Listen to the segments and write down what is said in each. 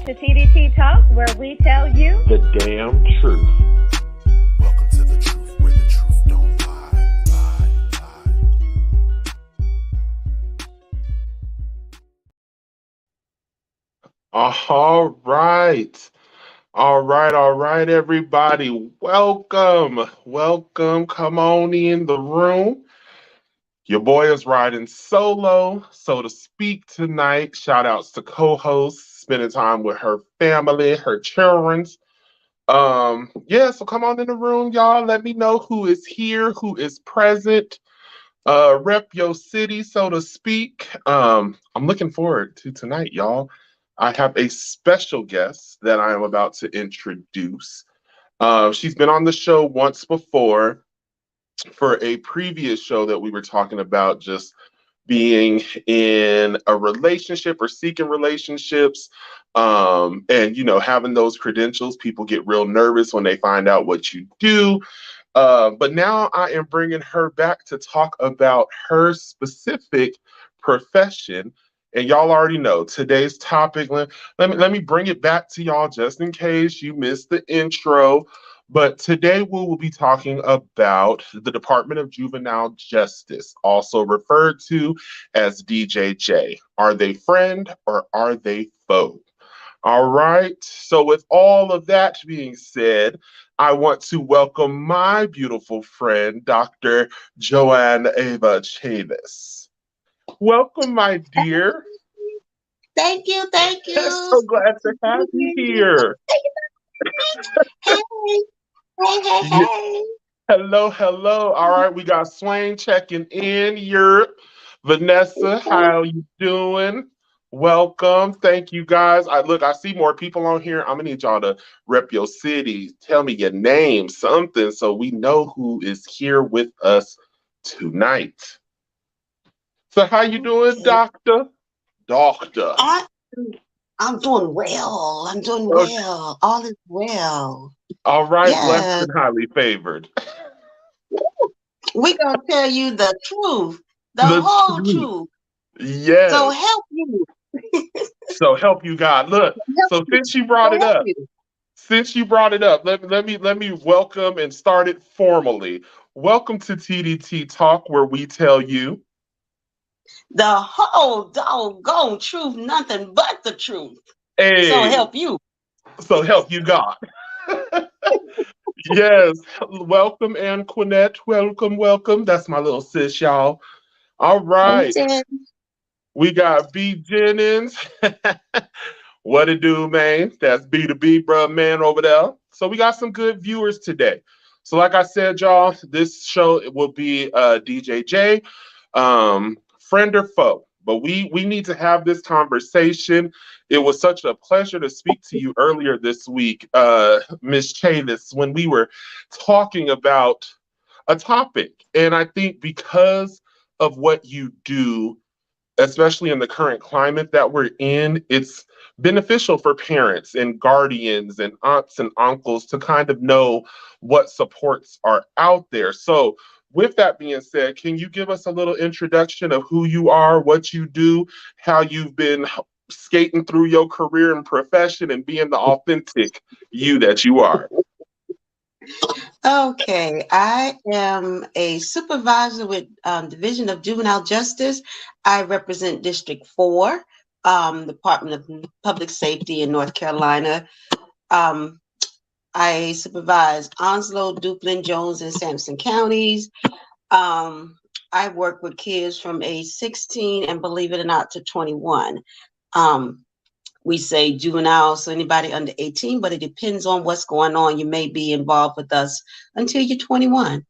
to T.D.T Talk, where we tell you the damn truth. Welcome to the truth, where the truth don't lie. All right. All right, everybody. Welcome. Come on in the room. Your boy is riding solo, so to speak, tonight. Shout outs to co-hosts, spending time with her family, her children. Yeah, so come on in the room, y'all. Let me know who is here, who is present. Rep your city, so to speak. I'm looking forward to tonight, y'all. I have a special guest that I am about to introduce. She's been on the show once before for a previous show that we were talking about just being in a relationship or seeking relationships. And having those credentials, people get real nervous when they find out what you do. But now I am bringing her back to talk about her specific profession. And y'all already know today's topic. Let me bring it back to y'all just in case you missed the intro. But today we will be talking about the Department of Juvenile Justice, also referred to as DJJ. Are they friend or are they foe? All right. So with all of that being said, I want to welcome my beautiful friend, Dr. Joanne Ava Chavis. Welcome, my dear. Thank you. So glad to have you here. Hey, Yeah. hey. Hello. All right, we got Swain checking in. Europe. Vanessa, how you doing? Welcome. Thank you guys. I see more people on here. I'm gonna need y'all to rep your city. Tell me your name, something, so we know who is here with us tonight. So how you doing, Okay. doctor? Doctor. I, I'm doing well. I'm doing Okay. well. All is well. All right, blessed Yes. and highly favored. We're going to tell you the truth, the The whole truth. truth. So Yes. help you. So help you God. Look, Help so you. since you brought So it help up, you. let me welcome and start it formally. Welcome to T.D.T Talk, where we tell you. The whole doggone truth, nothing but the truth. So Hey, help you. so help you God. Yes. Welcome, Anquinette. Welcome. That's my little sis, y'all. All right. Listen. We got B Jennings. What it do, man? That's B2B, bruh, man, over there. So we got some good viewers today. So like I said, y'all, this show will be DJJ, friend or foe. But we need to have this conversation. It was such a pleasure to speak to you earlier this week, Miss Chavis, when we were talking about a topic. And I think because of what you do, especially in the current climate that we're in, it's beneficial for parents and guardians and aunts and uncles to kind of know what supports are out there. So, with that being said, can you give us a little introduction of who you are, what you do, how you've been skating through your career and profession and being the authentic you that you are? Okay, I am a supervisor with Division of Juvenile Justice. I represent District 4, Department of Public Safety in North Carolina. Um, I supervise Onslow, Duplin, Jones, and Sampson counties. I work with kids from age 16 and, believe it or not, to 21. Um, we say juvenile, so anybody under 18, but it depends on what's going on. You may be involved with us until you're 21,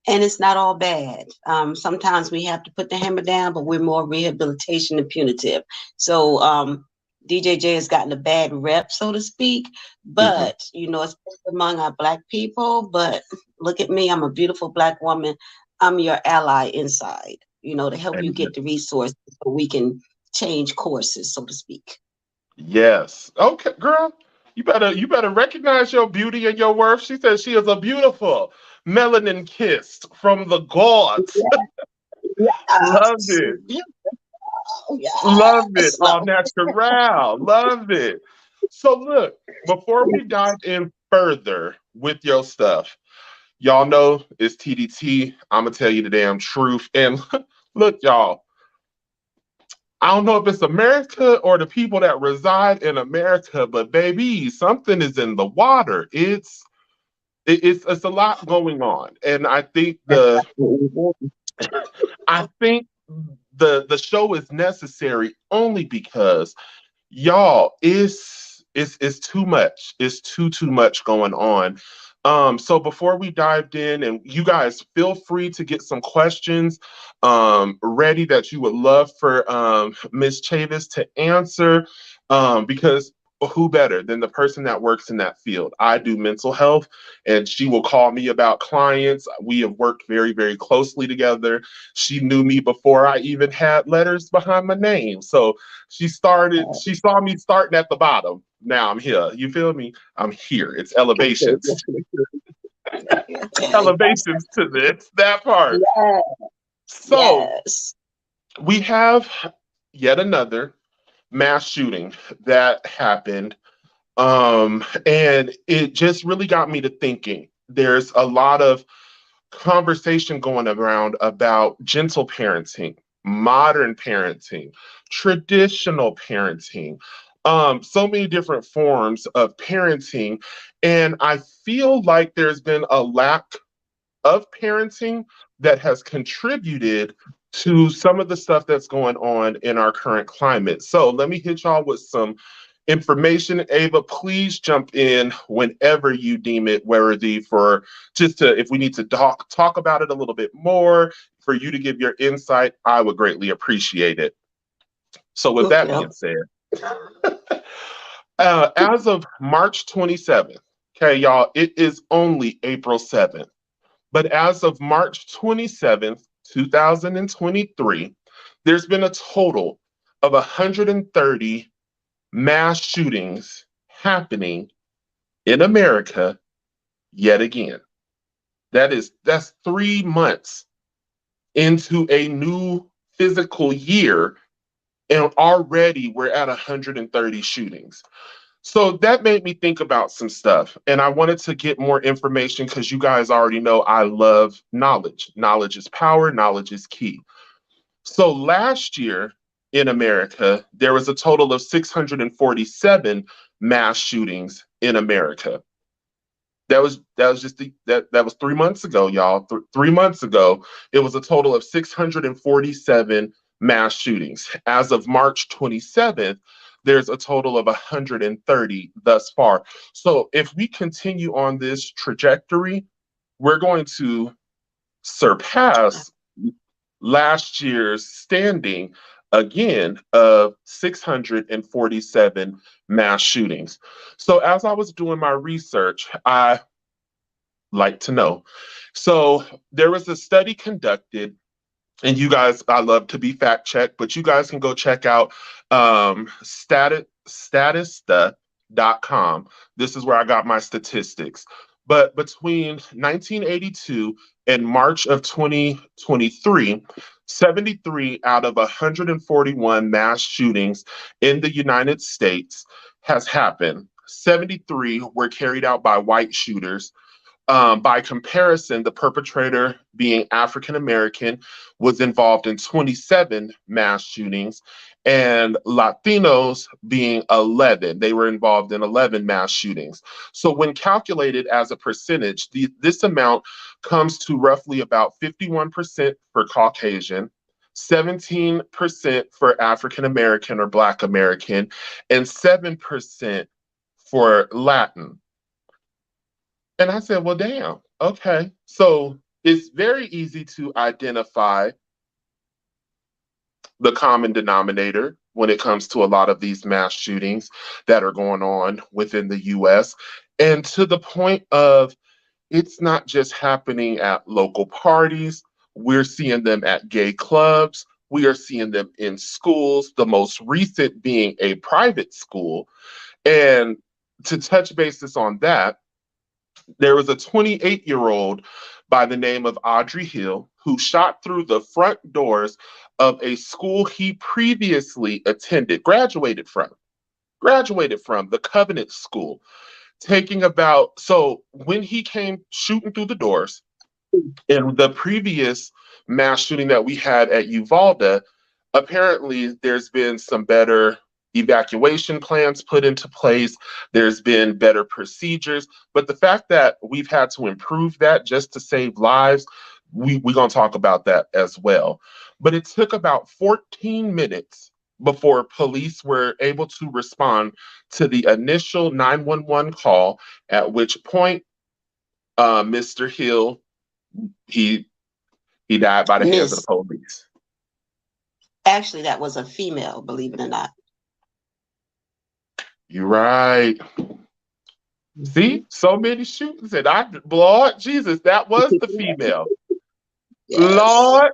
and it's not all bad. Sometimes we have to put the hammer down, but we're more rehabilitation and punitive. So DJJ has gotten a bad rep, so to speak, Mhm. but especially among our Black people. But look at me, I'm a beautiful Black woman. I'm your ally inside, to help you And get the resources so we can change courses, so to speak. yes. Okay, girl. You better recognize your beauty and your worth. She says she is a beautiful melanin kissed from the gods. Love Yes. it. Love it. Yes. All Love. natural. Love it. So look, before we dive in further with your stuff, y'all know it's TDT. I'm gonna tell you the damn truth. And look, y'all, I don't know if it's America or the people that reside in America, but baby, something is in the water. It's a lot going on, and I think the show is necessary only because y'all it's too much. It's too much going on. So before we dived in, and you guys feel free to get some questions ready that you would love for Miss Chavis to answer, because who better than the person that works in that field? I do mental health, and she will call me about clients. We have worked very closely together. She knew me before I even had letters behind my name. So she saw me starting at the bottom. Now I'm here. You feel me? I'm here. It's elevations. Elevations to this, that part. Yes, So yes. we have yet another mass shooting that happened. And it just really got me to thinking. There's a lot of conversation going around about gentle parenting, modern parenting, traditional parenting, so many different forms of parenting. And I feel like there's been a lack of parenting that has contributed to some of the stuff that's going on in our current climate. So let me hit y'all with some information. Ava, please jump in whenever you deem it worthy for just to, if we need to talk about it a little bit more, for you to give your insight, I would greatly appreciate it. So with that Okay. being said, as of March 27th, okay, y'all, it is only April 7th. But as of March 27th, 2023, there's been a total of 130 mass shootings happening in America yet again. That's 3 months into a new physical year, and already we're at 130 shootings. So that made me think about some stuff, and I wanted to get more information because you guys already know I love knowledge. Knowledge is power, knowledge is key. So last year in America, there was a total of 647 mass shootings in America. That was just that was 3 months ago, y'all. 3 months ago, it was a total of 647 mass shootings. As of March 27th, there's a total of 130 thus far. So if we continue on this trajectory, we're going to surpass last year's standing again of 647 mass shootings. So as I was doing my research, I like to know. So there was a study conducted, and you guys, I love to be fact checked, but you guys can go check out statista.com. This is where I got my statistics. But between 1982 and March of 2023, 73 out of 141 mass shootings in the United States has happened. 73 were carried out by white shooters. By comparison, the perpetrator, being African American, was involved in 27 mass shootings, and Latinos being 11. They were involved in 11 mass shootings. So, when calculated as a percentage, this amount comes to roughly about 51% for Caucasian, 17% for African American or Black American, and 7% for Latin. And I said, well, damn, okay. So it's very easy to identify the common denominator when it comes to a lot of these mass shootings that are going on within the US. And to the point of it's not just happening at local parties, we're seeing them at gay clubs, we are seeing them in schools, the most recent being a private school. And to touch basis on that, there was a 28-year-old by the name of Audrey Hill who shot through the front doors of a school he previously attended, graduated from. graduated from, the Covenant School, taking about, so when he came shooting through the doors in the previous mass shooting that we had at Uvalde, apparently there's been some better evacuation plans put into place. There's been better procedures. But the fact that we've had to improve that just to save lives, we're going to talk about that as well. But it took about 14 minutes before police were able to respond to the initial 911 call, at which point Mr. Hill, he he died by the hands of the Miss. police. Actually, that was a female, believe it or not. You're right. Mhm. See, so many shootings, and Lord Jesus, that was the female. Yes. Lord,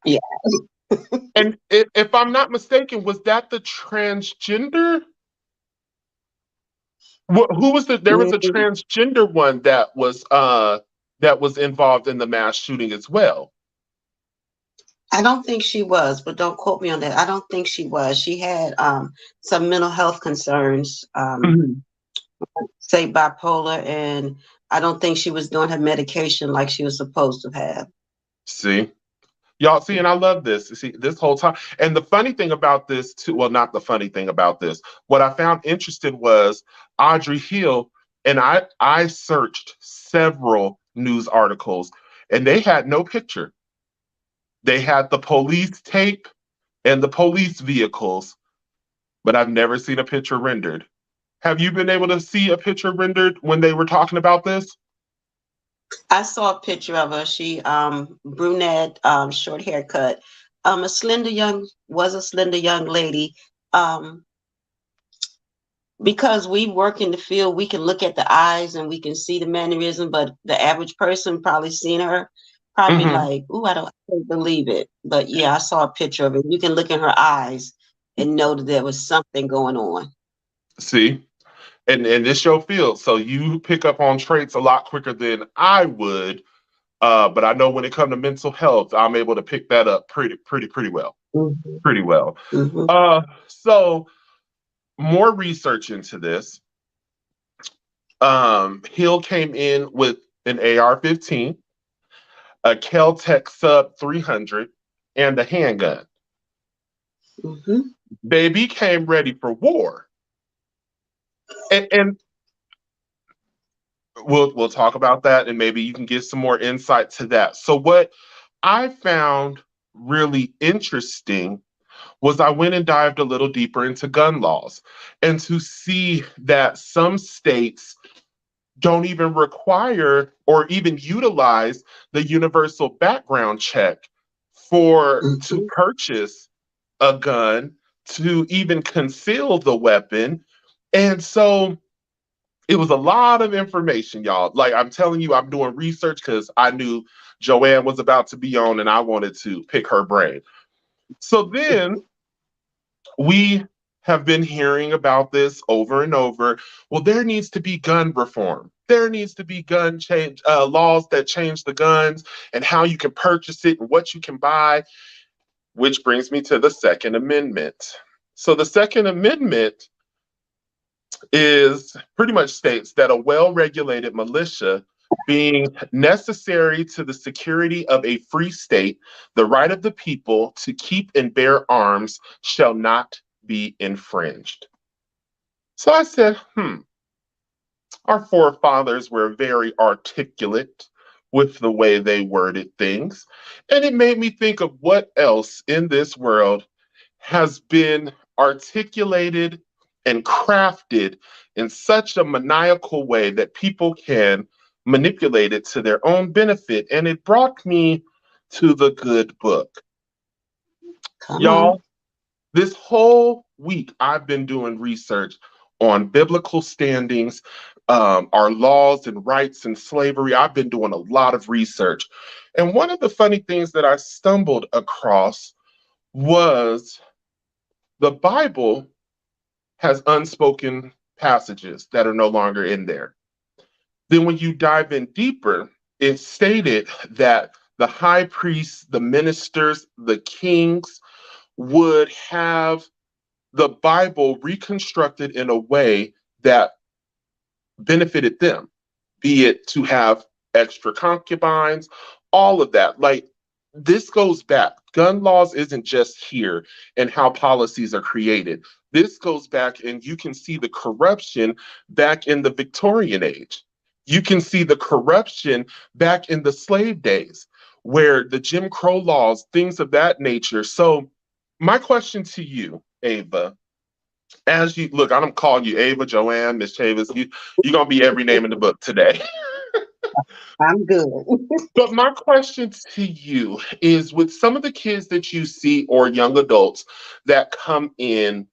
Yeah. and if I'm not mistaken, was that the transgender? Who was the? There was a Mm, transgender one that was involved in the mass shooting as well. I don't think she was, but don't quote me on that. I don't think she was. She had some mental health concerns, Mhm. say bipolar, and I don't think she was doing her medication like she was supposed to have. See, y'all see, and I love this. See, this whole time, and the funny thing about this too. Well, not the funny thing about this. What I found interesting was Audrey Hill, and I searched several news articles, and they had no picture. They had the police tape and the police vehicles, but I've never seen a picture rendered. Have you been able to see a picture rendered when they were talking about this? I saw a picture of her. She brunette, short haircut, a slender young lady. Um, because we work in the field, we can look at the eyes and we can see the mannerism, but the average person probably seen her, probably Hmm. like, "Ooh, I can't believe it." But yeah, I saw a picture of it. You can look in her eyes and know that there was something going on. See, and this your field, so you pick up on traits a lot quicker than I would. But I know when it comes to mental health, I'm able to pick that up pretty well, Hmm. pretty well. Hmm. So more research into this. Hill came in with an AR-15, a Kel-Tec Sub 300, and a handgun. Hmm. Baby came ready for war, and we'll talk about that, and maybe you can get some more insight to that. So what I found really interesting was I went and dived a little deeper into gun laws, and to see that some states don't even require or even utilize the universal background check for to Hmm. purchase a gun, to even conceal the weapon. And so it was a lot of information, y'all. Like I'm telling you, I'm doing research because I knew Joanne was about to be on and I wanted to pick her brain. So then we have been hearing about this over and over. Well, there needs to be gun reform. There needs to be gun change laws that change the guns and how you can purchase it and what you can buy, which brings me to the Second Amendment. So the Second Amendment is pretty much states that a well-regulated militia being necessary to the security of a free state, the right of the people to keep and bear arms shall not be infringed. So I said, our forefathers were very articulate with the way they worded things. And it made me think of what else in this world has been articulated and crafted in such a maniacal way that people can manipulate it to their own benefit. And it brought me to the good book. Come on. Y'all, this whole week, I've been doing research on biblical standings, our laws and rights and slavery. I've been doing a lot of research. And one of the funny things that I stumbled across was the Bible has unspoken passages that are no longer in there. Then, when you dive in deeper, it stated that the high priests, the ministers, the kings would have the Bible reconstructed in a way that benefited them, be it to have extra concubines, all of that. Like, this goes back. Gun laws isn't just here and how policies are created. This goes back, and you can see the corruption back in the Victorian age. You can see the corruption back in the slave days, where the Jim Crow laws, things of that nature. So, my question to you, Ava, as you look, I'm calling you Ava, Joanne, Miss Chavis. You're gonna be every name in the book today. I'm good. But my question to you is, with some of the kids that you see or young adults that come in,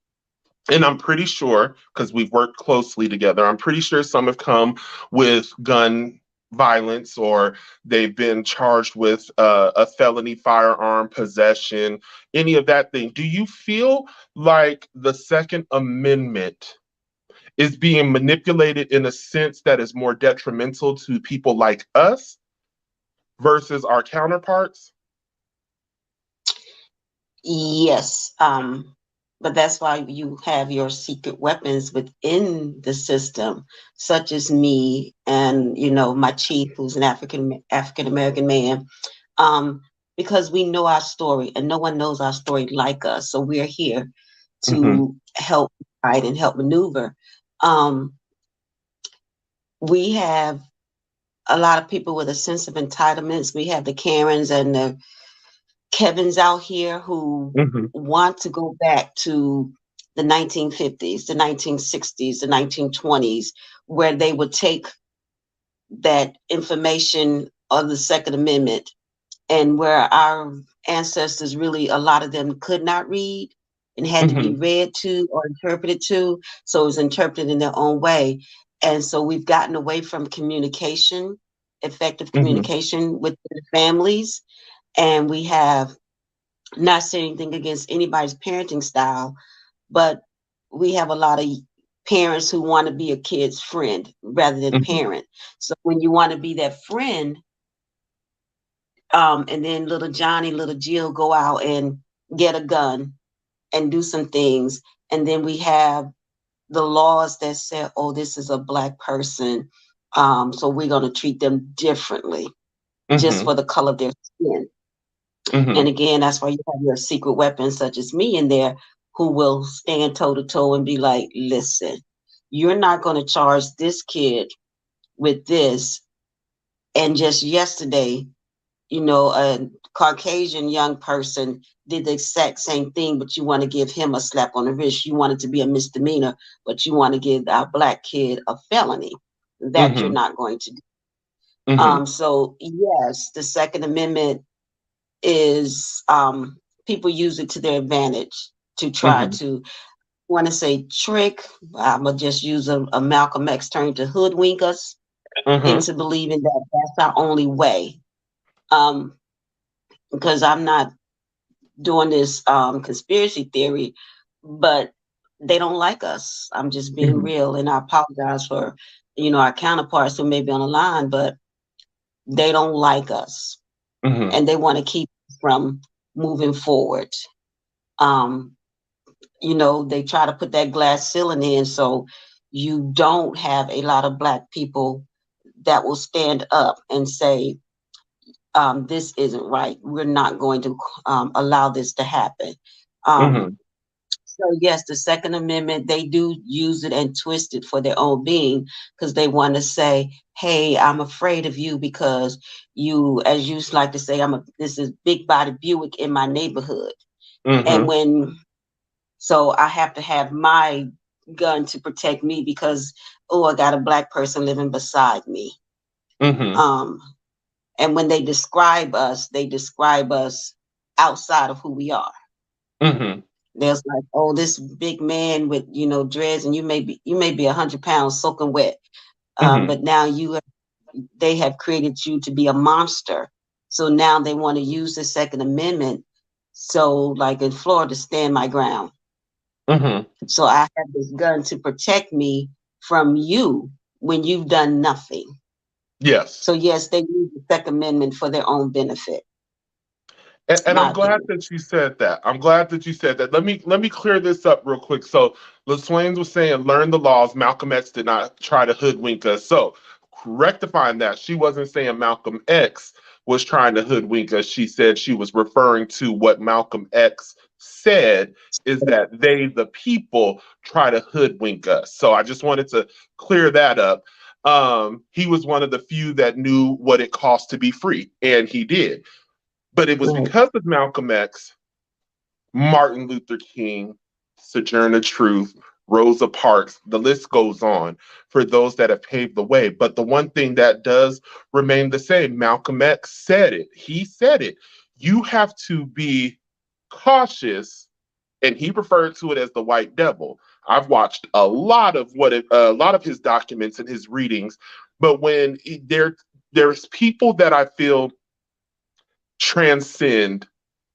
and I'm pretty sure, because we've worked closely together, I'm pretty sure some have come with gun violence, or they've been charged with a felony firearm possession, any of that thing. Do you feel like the Second Amendment is being manipulated in a sense that is more detrimental to people like us versus our counterparts? Yes, but that's why you have your secret weapons within the system, such as me and my chief, who's an African American man, um, because we know our story, and no one knows our story like us. So we're here Mm-hmm. to help guide and help maneuver. Um, we have a lot of people with a sense of entitlements. We have the Karens and the Kevins out here who Mm-hmm. want to go back to the 1950s, the 1960s, the 1920s, where they would take that information of the Second Amendment, and where our ancestors really, a lot of them could not read and had to be Mm-hmm. read to or interpreted to. So it was interpreted in their own way. And so we've gotten away from communication, effective Mm-hmm. communication with the families. And we have, not saying anything against anybody's parenting style, but we have a lot of parents who want to be a kid's friend rather than Mm-hmm. parent. So when you want to be that friend, and then little Johnny, little Jill go out and get a gun and do some things, and then we have the laws that say, "Oh, this is a black person, so we're going to treat them differently just Mm-hmm. for the color of their skin." And Mm-hmm. again, that's why you have your secret weapons such as me in there, who will stand toe to toe and be like, listen, you're not going to charge this kid with this. And just yesterday, a Caucasian young person did the exact same thing, but you want to give him a slap on the wrist. You want it to be a misdemeanor, but you want to give our black kid a felony. That you're Mm-hmm. not going to do. Mm-hmm. So yes, the Second Amendment is, people use it to their advantage to try Mm-hmm. to, want to say trick. I'm gonna just use a Malcolm X term, to hoodwink us Mm-hmm. into believing that that's our only way. Um, because I'm not doing this conspiracy theory, but they don't like us. I'm just being Mm-hmm. real, and I apologize for our counterparts who may be on the line, but they don't like us, Mm-hmm. and they want to keep us from moving forward. Um, they try to put that glass ceiling in, so you don't have a lot of black people that will stand up and say, this isn't right. We're not going to allow this to happen. Um, Mm-hmm. so yes, the Second Amendment, they do use it and twist it for their own being, because they want to say, hey, I'm afraid of you because you, as you like to say, this is big body Buick in my neighborhood. And Mm-hmm. so I have to have my gun to protect me because, oh, I got a black person living beside me. Mm-hmm. Um, and when they describe us outside of who we are. Mm-hmm. There's like, oh, this big man with dreads, and you may be 100 pounds soaking wet, Mm-hmm. but now they have created you to be a monster. So now they want to use the Second Amendment. So, like in Florida, stand my ground. Mm-hmm. So I have this gun to protect me from you when you've done nothing. Yes. So yes, they use the Second Amendment for their own benefit. And My I'm glad opinion. that you said that. I'm glad that you said that. Let me clear this up real quick. So LaSwain was saying, learn the laws. Malcolm X did not try to hoodwink us. So rectifying that, she wasn't saying Malcolm X was trying to hoodwink us. She said she was referring to what Malcolm X said is that they, the people, try to hoodwink us. So I just wanted to clear that up. He was one of the few that knew what it cost to be free, and he did. But it was Right. because of Malcolm X, Martin Luther King, Sojourner Truth, Rosa Parks, the list goes on for those that have paved the way. But the one thing that does remain the same, Malcolm X said it. He said it. You have to be cautious, and he referred to it as the white devil. I've watched a lot of his documents and his readings, but there's people that I feel transcend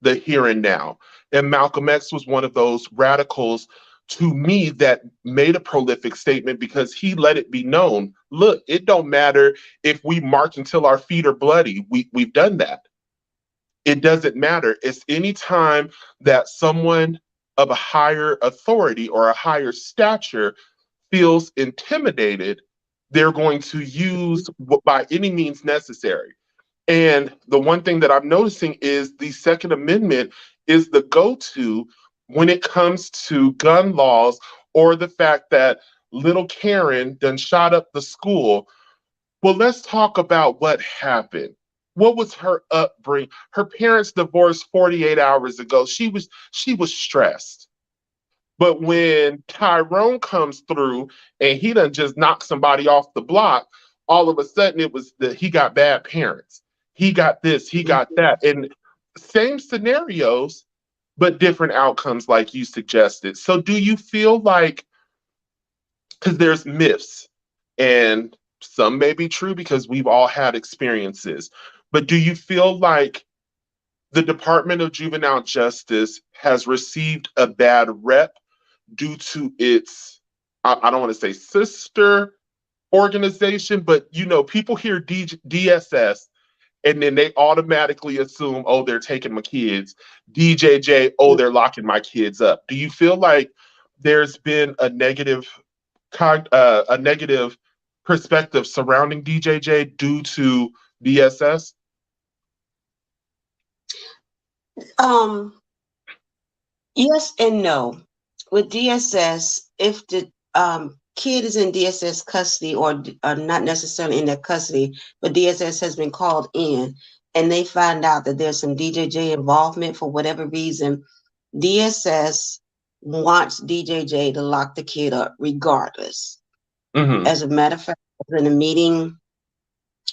the here and now. And Malcolm X was one of those radicals to me that made a prolific statement because he let it be known. Look, it don't matter if we march until our feet are bloody. We've done that. It doesn't matter. It's any time that someone of a higher authority or a higher stature feels intimidated, they're going to use by any means necessary. And the one thing that I'm noticing is the Second Amendment is the go to when it comes to gun laws or the fact that little Karen done shot up the school. Well, let's talk about what happened. What was her upbringing? Her parents divorced 48 hours ago. She was stressed. But when Tyrone comes through and he done just knocked somebody off the block, all of a sudden it was that he got bad parents. He got this, he got that. And same scenarios, but different outcomes, like you suggested. So do you feel like, because there's myths, and some may be true because we've all had experiences, but do you feel like the Department of Juvenile Justice has received a bad rep due to its, I don't want to say sister organization, but people hear DSS and then they automatically assume, oh, they're taking my kids. DJJ, oh, they're locking my kids up. Do you feel like there's been a negative perspective surrounding DJJ due to DSS? Um, yes and no. With DSS, if the kid is in DSS custody or not necessarily in their custody, but DSS has been called in and they find out that there's some DJJ involvement for whatever reason, DSS wants DJJ to lock the kid up regardless. Mm-hmm. As a matter of fact, I was in a meeting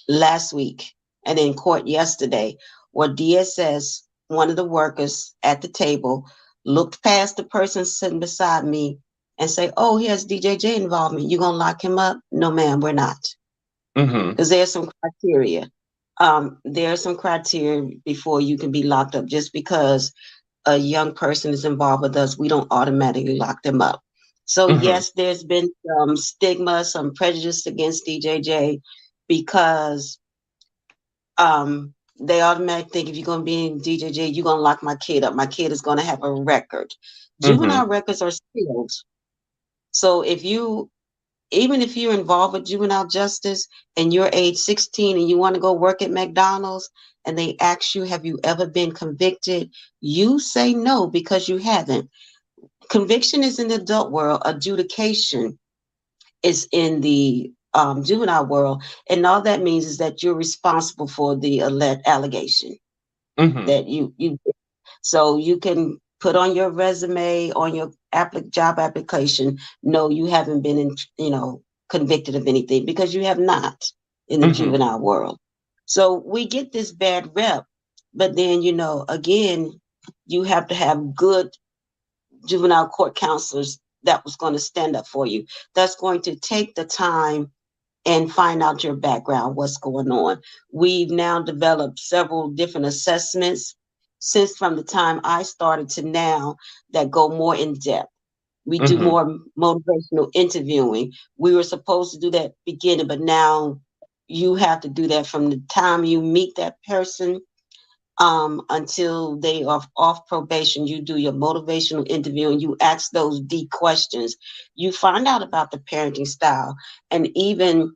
last week and in court yesterday where DSS, one of the workers at the table, looked past the person sitting beside me and say, oh, he has DJJ involvement. You gonna lock him up? No, ma'am, we're not. Mm-hmm. Because there's some criteria. There's some criteria before you can be locked up. Just because a young person is involved with us, we don't automatically lock them up. So Mm-hmm. yes, there's been some stigma, some prejudice against DJJ because they automatically think if you're going to be in DJJ, you're going to lock my kid up. My kid is going to have a record. Mm-hmm. Juvenile records are sealed. So even if you're involved with juvenile justice and you're age 16 and you want to go work at McDonald's and they ask you, have you ever been convicted? You say no because you haven't. Conviction is in the adult world. Adjudication is in the juvenile world. And all that means is that you're responsible for the allegation Mm-hmm. that you so you can put on your resume, on your job application, no, you haven't been convicted of anything because you have not in the Mm-hmm. juvenile world. So we get this bad rep, but then again, you have to have good juvenile court counselors that was going to stand up for you. That's going to take the time and find out your background, what's going on. We've now developed several different assessments since from the time I started to now that go more in depth. We do Mm-hmm. more motivational interviewing. We were supposed to do that beginning, but now you have to do that from the time you meet that person until they are off probation. You do your motivational interview and you ask those deep questions. You find out about the parenting style. And even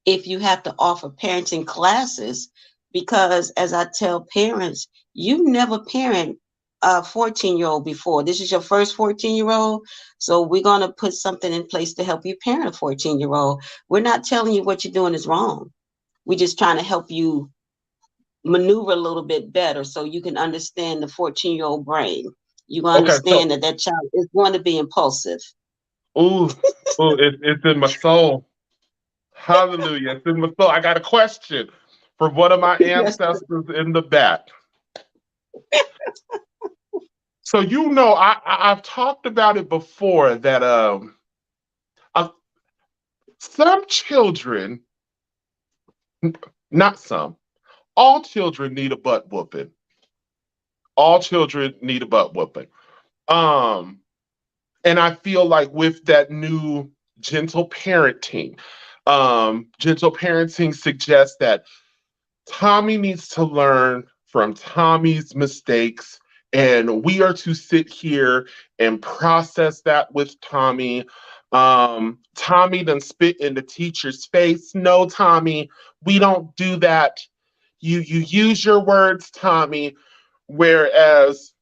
if you have to offer parenting classes, because as I tell parents, you never parent a 14-year-old before. This is your first 14-year-old. So we're going to put something in place to help you parent a 14-year-old. We're not telling you what you're doing is wrong. We're just trying to help you maneuver a little bit better so you can understand the 14-year-old brain. You can Okay, so understand that that child is going to be impulsive. ooh, it's in my soul. Hallelujah. It's in my soul. I got a question from one of my Yes. ancestors in the back. So I've talked about it before that uh, some children, not some, all children need a butt whooping. All children need a butt whooping. Um, and I feel like with that new gentle parenting suggests that Tommy needs to learn from Tommy's mistakes, and we are to sit here and process that with Tommy. Tommy then spit in the teacher's face. No, Tommy, we don't do that. You use your words, Tommy. Whereas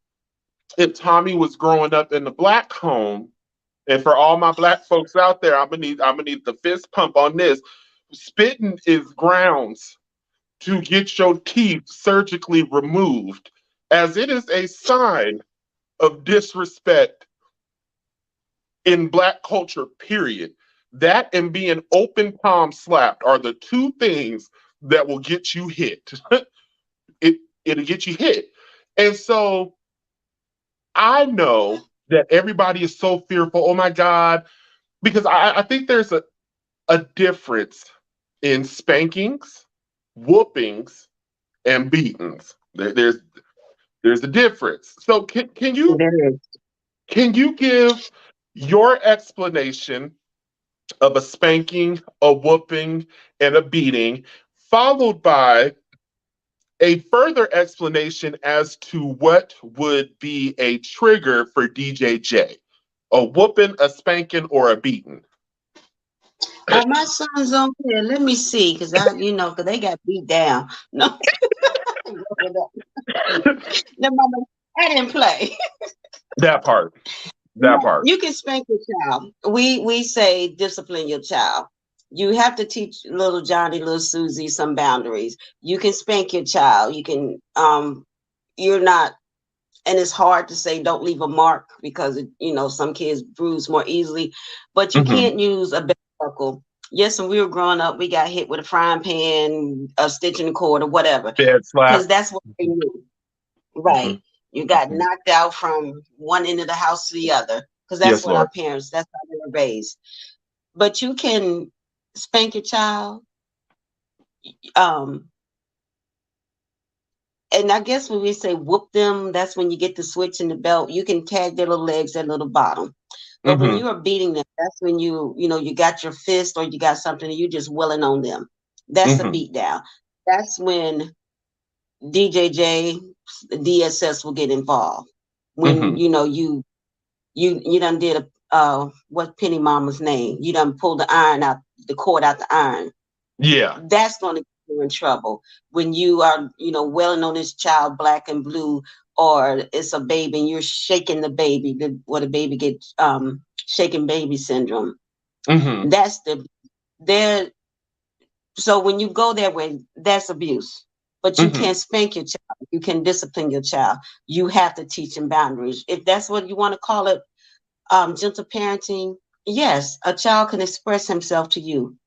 if Tommy was growing up in the black home, and for all my black folks out there, I'm gonna need the fist pump on this. Spitting is grounds to get your teeth surgically removed, as it is a sign of disrespect in black culture, period. That and being open palm slapped are the two things that will get you hit. it it'll get you hit. And so I know that everybody is so fearful. Oh my God. Because I think there's a difference in spankings, whoopings, and beatings. There's a difference. So There is. can you give your explanation of a spanking, a whooping, and a beating, followed by a further explanation as to what would be a trigger for DJJ? A whooping, a spanking, or a beating? My son's on here. Let me see, because because they got beat down. No, no, mama, I didn't play. That part. No, That part. you can spank your child. We say discipline your child. You have to teach little Johnny, little Susie some boundaries. You can spank your child. You can you're not, and it's hard to say don't leave a mark because some kids bruise more easily, but you Hmm. can't use a belt buckle. Yes, when we were growing up, we got hit with a frying pan, a stitching cord, or whatever, Bed because slap. that's what they knew. Hmm. Right. You got Hmm. knocked out from one end of the house to the other because that's Yes, what our Lord. parents, that's how they were raised. But you can spank your child. Um, and I guess when we say whoop them, that's when you get the switch in the belt. You can tag their little legs, their little bottom. But when Hmm. you are beating them, that's when you got your fist or you got something and you just willing on them. That's a Hmm. beat down. That's when DJJ, DSS will get involved. When Hmm. you done did a what Penny Mama's name? You done pulled the cord out the iron. Yeah. That's going to get you in trouble when you are wailing on this child black and blue, or it's a baby and you're shaking the baby. What a baby gets shaking baby syndrome. Hmm. That's the there. So when you go that way, that's abuse. But you Hmm. can't spank your child. You can discipline your child. You have to teach them boundaries. If that's what you want to call it, gentle parenting, yes, a child can express himself to you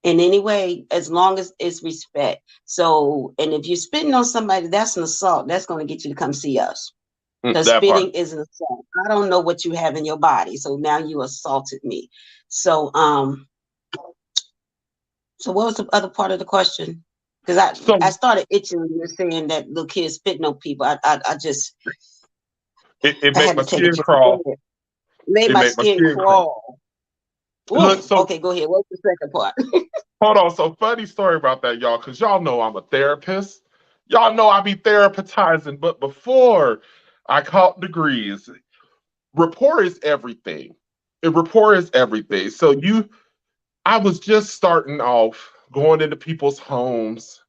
in any way as long as it's respect. So, and if you're spitting on somebody, that's an assault. That's going to get you to come see us. Because That part. spitting is an assault. I don't know what you have in your body, so now you assaulted me. So, what was the other part of the question? Because I So started itching when you were saying that little kids spitting on people. I just it I make had my to take a skin chance. Go crawl. ahead. Made It my make my skin skin crawl. crawl. Look, Ooh, so okay, go ahead. What's the second part? hold on. So funny story about that, y'all, because y'all know I'm a therapist. Y'all know I be therapizing, but before I caught degrees, rapport is everything. And rapport is everything. So I was just starting off going into people's homes,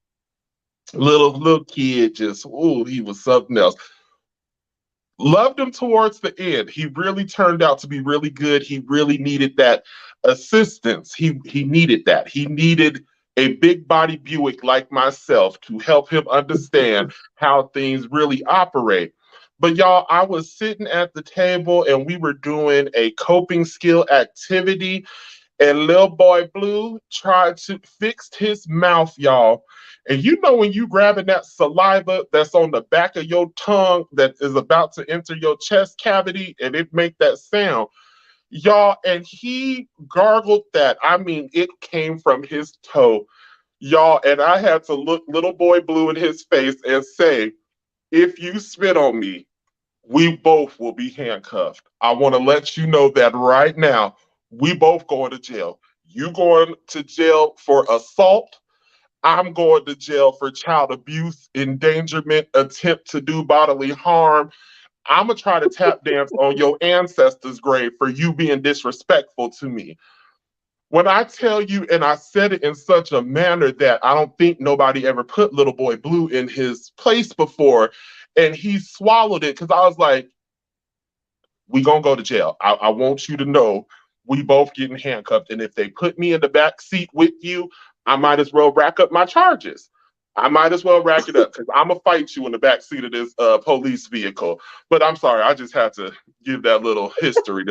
little kid, just he was something else. Loved him towards the end. He really turned out to be really good. He really needed that assistance. He needed that. He needed a big body Buick like myself to help him understand how things really operate. But y'all, I was sitting at the table and we were doing a coping skill activity, and little boy Blue tried to fix his mouth, y'all. And you know when you grabbing that saliva that's on the back of your tongue that is about to enter your chest cavity and it make that sound, y'all. And he gargled that. I mean, it came from his toe, y'all. And I had to look little boy Blue in his face and say, "If you spit on me, we both will be handcuffed. I want to let you know that right now. We both going to jail. You going to jail for assault. I'm going to jail for child abuse, endangerment, attempt to do bodily harm. I'm going to try to tap dance on your ancestors' grave for you being disrespectful to me." When I tell you, and I said it in such a manner that I don't think nobody ever put little boy Blue in his place before, and he swallowed it because I was like, "We gonna go to jail. I want you to know we both getting handcuffed. And if they put me in the back seat with you, I might as well rack up my charges. I might as well rack it up because I'm gonna fight you in the back seat of this police vehicle." But I'm sorry, I just had to give that little history.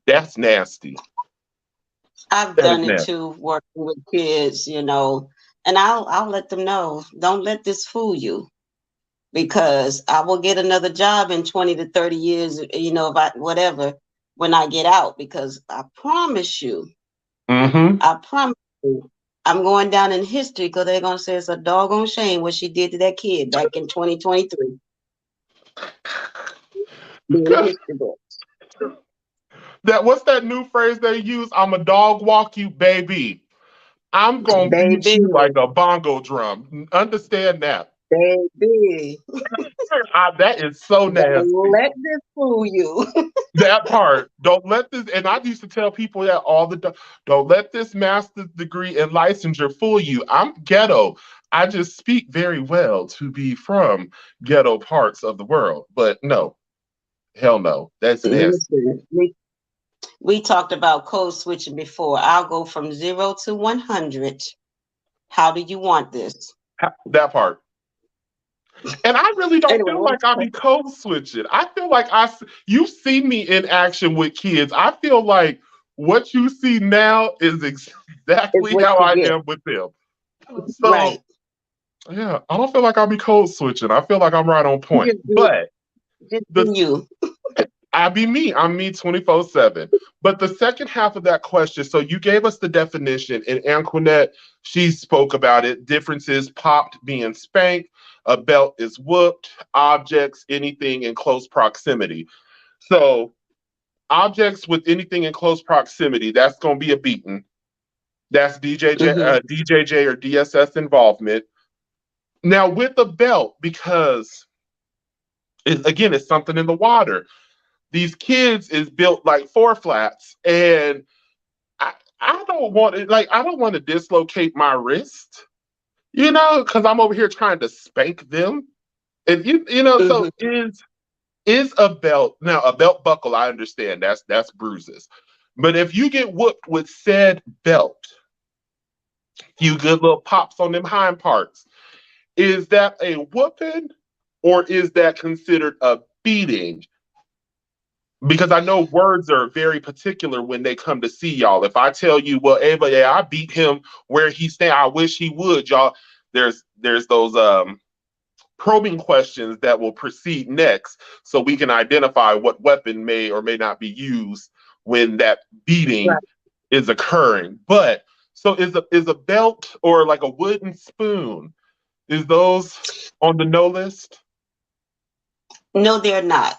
That's nasty. I've That is done it nasty. too, working with kids, and I'll let them know, don't let this fool you, because I will get another job in 20 to 30 years, if I whatever when I get out, because Mm-hmm. I promise you, I'm going down in history because they're gonna say it's a doggone shame what she did to that kid back in 2023. Being history book. That what's that new phrase they use? I'm a dog walk you, baby. I'm gonna beat Baby, you like a bongo drum. Understand that. baby, That is so don't nasty. let this fool you. That part. Don't let this, and I used to tell people that all the time. Don't let this master's degree and licensure fool you. I'm ghetto. I just speak very well to be from ghetto parts of the world. But no, hell no. That's nasty. Listen, we talked about code switching before. I'll go from 0 to 100. How do you want this? That part. And I really don't Anyway, feel like I be code switching. I feel like you see me in action with kids. I feel like what you see now is is exactly what how you I get. am with them. Right. So yeah, I don't feel like I'll be code switching. I feel like I'm right on point. Just But be the you. I be me. I'm me 24/7. But the second half of that question, so you gave us the definition, and Antoinette, she spoke about it. Differences: popped being spanked, a belt is whooped, objects, anything in close proximity. So objects with anything in close proximity, that's gonna be a beating. That's Hmm. DJJ or DSS involvement. Now with a belt, because again, it's something in the water. These kids is built like four flats, and I, I don't want it. Like I don't want to dislocate my wrist, because I'm over here trying to spank them. And Hmm. so is a belt now a belt buckle? I understand that's bruises, but if you get whooped with said belt, few good little pops on them hind parts, is that a whooping or is that considered a beating? Because I know words are very particular when they come to see y'all. If I tell you, well, Ava, yeah, I beat him where he stand, I wish he would, y'all. There's those probing questions that will proceed next, so we can identify what weapon may or may not be used when that beating Right. is occurring. But so is a belt or like a wooden spoon? Is those on the no list? No, they're not.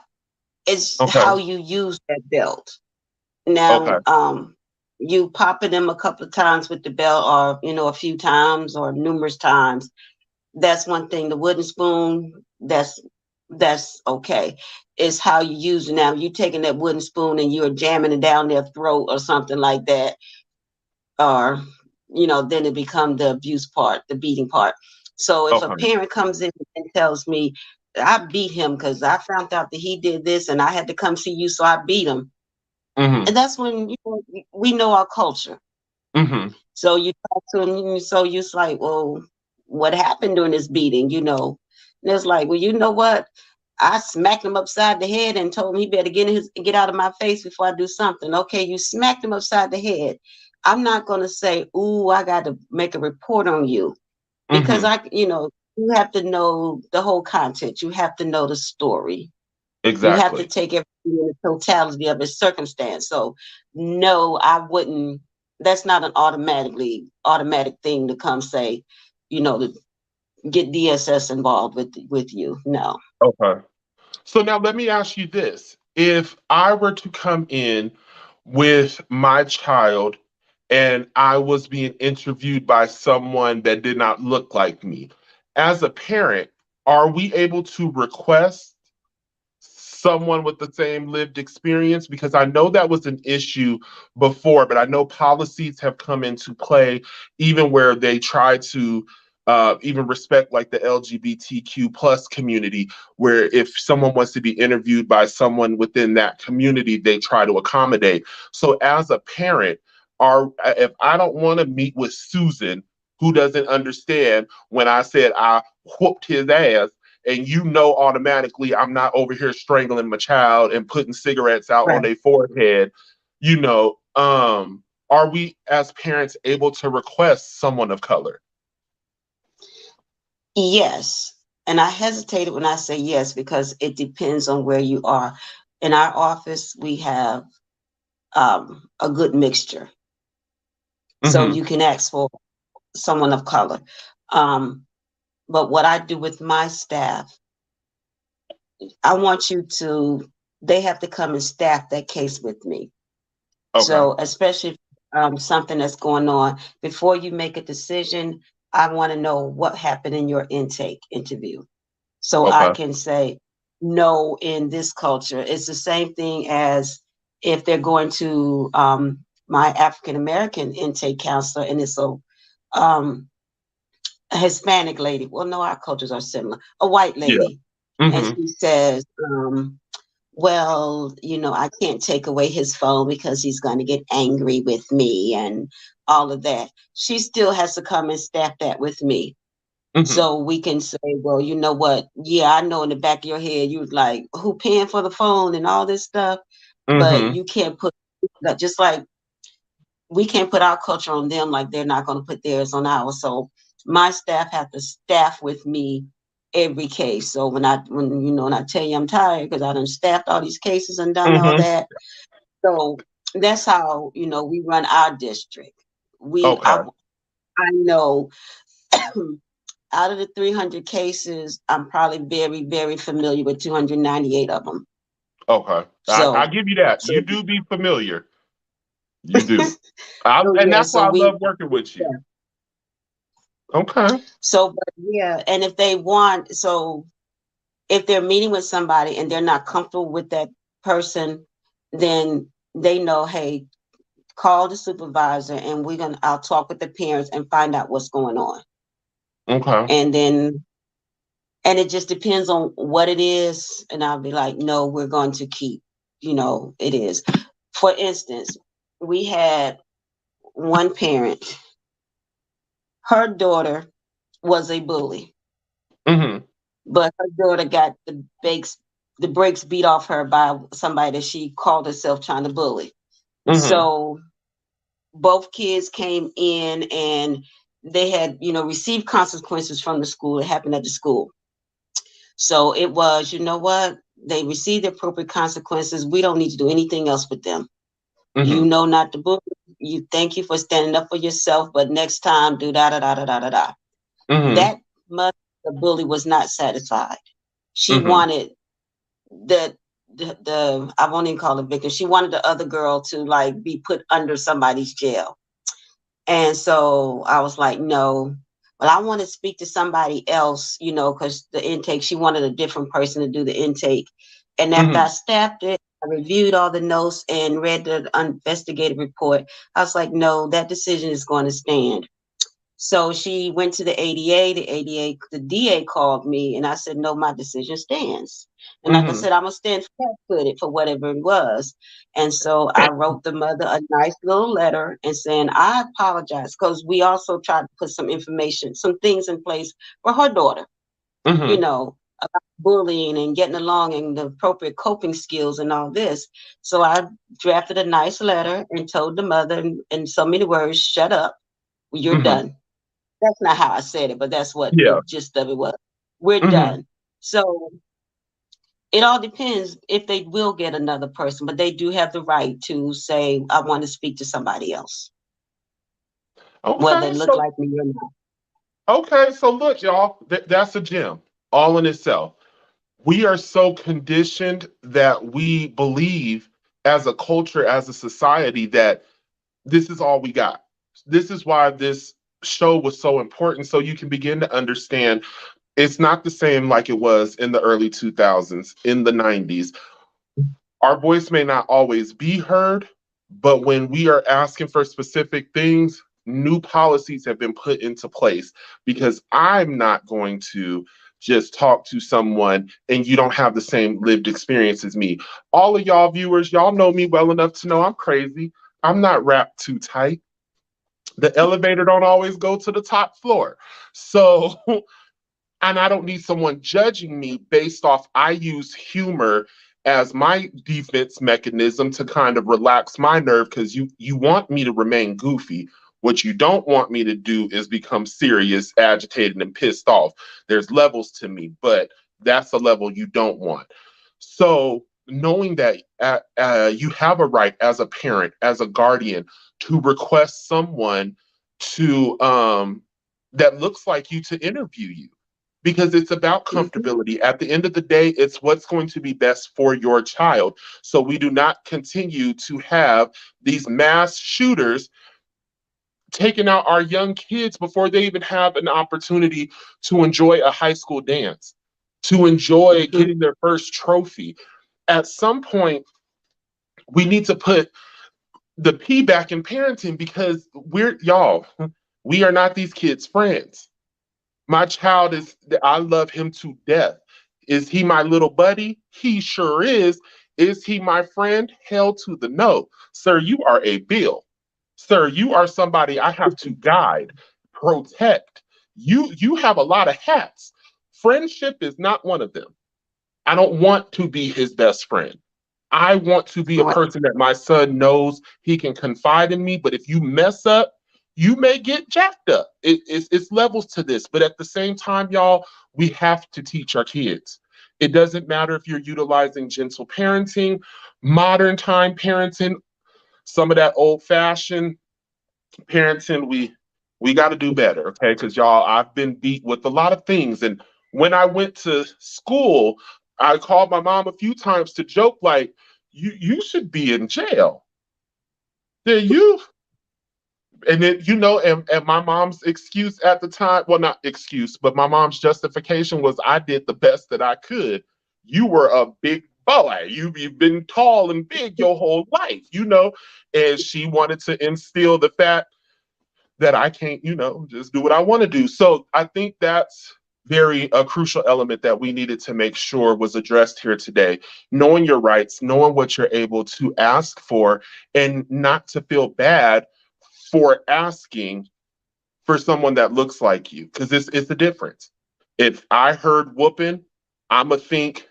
It's Okay. how you use that belt. Okay. Now, you popping them a couple of times with the belt, or a few times, or numerous times. That's one thing. The wooden spoon, that's okay. It's how you use it. Now you taking that wooden spoon and you're jamming it down their throat or something like that, or then it becomes the abuse part, the beating part. So if a Okay. parent comes in and tells me I beat him because I found out that he did this and I had to come see you, so I beat him, Mm-hmm. and that's when we know our culture. Mm-hmm. So you talk to him, so you're like, well, what happened during this beating? And it's like, well, you know what? I smacked him upside the head and told him he better get out of my face before I do something. Okay, you smacked him upside the head. I'm not gonna say, ooh, I got to make a report on you, because Mm-hmm. you have to know the whole content. You have to know the story. You have to Exactly. take everything in the totality of its circumstance. So no, I wouldn't. That's not an automatic thing to come say, to get DSS involved with you. No. Okay. So now let me ask you this. If I were to come in with my child and I was being interviewed by someone that did not look like me, as a parent, are we able to request someone with the same lived experience? Because I know that was an issue before, but I know policies have come into play even where they try to even respect like the LGBTQ plus community, where if someone wants to be interviewed by someone within that community, they try to accommodate. So as a parent, if I don't want to meet with Susan, who doesn't understand when I said I whooped his ass, and automatically I'm not over here strangling my child and putting cigarettes out on Right. their forehead, are we as parents able to request someone of color? Yes. And I hesitated when I say yes because it depends on where you are. In our office, we have a good mixture. So Mm-hmm. you can ask for someone of color. Um, but what I do with my staff, I want they have to come and staff that case with me. Okay. So, especially something that's going on, before you make a decision, I want to know what happened in your intake interview. So I Okay. can say, no, in this culture, it's the same thing as if they're going to my African American intake counselor, and it's um, a Hispanic lady. Well, no, our cultures are similar. A white Yeah. lady. And Mm-hmm. she says, well, I can't take away his phone because he's going to get angry with me and all of that. She still has to come and staff that with me. Mm-hmm. So we can say, well, you know what? Yeah, I know in the back of your head, you was like, who paying for the phone and all this stuff, but Mm-hmm. you can't put that, just like we can't put our culture on them, like they're not going to put theirs on ours. So my staff have to staff with me every case. So when I tell you I'm tired because I done staffed all these cases and done all Mm-hmm. that. So that's how we run our district. We Okay. I know out of the 300 cases, I'm probably very, very familiar with 298 of them. Okay. I So, give you that. so, You do be familiar. You do. so And yeah, that's so why I we, love working with you. Okay. so, but yeah, and if they want, so if they're meeting with somebody and they're not comfortable with that person, then they know, hey, call the supervisor and I'll talk with the parents and find out what's going on. Okay. And then, and it just depends on what it is. And I'll be like, no, we're going to keep, it is. For instance, we had one parent, her daughter was a bully, Mm-hmm. but her daughter got the brakes beat off her by somebody that she called herself trying to bully. Mm-hmm. So both kids came in and they had, received consequences from the school. It happened at the school. So it was, you know what? They received the appropriate consequences. We don't need to do anything else with them. You Mm-hmm. know not to bully. You thank you for standing up for yourself, but next time do da da da da da da da. Mm-hmm. That mother, the bully was not satisfied. She Mm-hmm. wanted the I won't even call it victim. She wanted the other girl to be put under somebody's jail. And so I was like, no. Well, I want to speak to somebody else, because the intake, she wanted a different person to do the intake. And after I Mm-hmm. staffed it, I reviewed all the notes and read the investigative report. I was like, no, that decision is going to stand. So she went to the ADA. The DA called me, and I said, "No, my decision stands." And like I Mm-hmm. said, I'm gonna stand flat-footed for whatever it was. And so I wrote the mother a nice little letter and saying, "I apologize," because we also tried to put some information, some things in place for her daughter, you Mm-hmm. know, about bullying and getting along and the appropriate coping skills and all this. So I drafted a nice letter and told the mother in so many words, "Shut up, you're Mm-hmm. done." That's not how I said it, but that's what the Yeah. gist of it was. We're Mm-hmm. done. So it all depends if they will get another person, but they do have the right to say, I want to speak to somebody else, whether Okay. it look So like me or not. okay. So look, y'all, that's a gem all in itself. We are so conditioned that we believe as a culture, as a society, that this is all we got. This is why this show was so important. So you can begin to understand it's not the same like it was in the early 2000s, in the 90s. Our voice may not always be heard, but when we are asking for specific things, new policies have been put into place because I'm not going to just talk to someone and you don't have the same lived experience as me. All of y'all viewers, y'all know me well enough to know I'm crazy. I'm not wrapped too tight. The elevator don't always go to the top floor. So and I don't need someone judging me based off I use humor as my defense mechanism to kind of relax my nerve because you want me to remain goofy. What you don't want me to do is become serious, agitated, and pissed off. There's levels to me, but that's a level you don't want. So knowing that you have a right as a parent, as a guardian, to request someone to that looks like you to interview you because it's about Mhm. comfortability. At the end of the day, it's what's going to be best for your child. So we do not continue to have these mass shooters taking out our young kids before they even have an opportunity to enjoy a high school dance, to enjoy Mhm. getting their first trophy. At some point, we need to put the P back in parenting because y'all, we are not these kids' friends. My child is, I love him to death. Is he my little buddy? He sure is. Is he my friend? Hell to the no. Sir, you are a bill. Sir, you are somebody I have to guide, protect. You have a lot of hats. Friendship is not one of them. I don't want to be his best friend. I want to be a Right. person that my son knows he can confide in me. But if you mess up, you may get jacked up. It's levels to this. But at the same time, y'all, we have to teach our kids. It doesn't matter if you're utilizing gentle parenting, modern time parenting, some of that old fashioned parenting. We got to do better, okay? Because y'all, I've been beat with a lot of things. And when I went to school, I called my mom a few times to joke like, you should be in jail. Then you and then and my mom's excuse at the time, well, not excuse, but my mom's justification was I did the best that I could. You were a big boy. You've been tall and big your whole life. And she wanted to instill the fact that I can't, just do what I want to do. So I think that's very a crucial element that we needed to make sure was addressed here today. Knowing your rights, knowing what you're able to ask for, and not to feel bad for asking for someone that looks like you, because it's the difference. If I heard whooping, I'ma think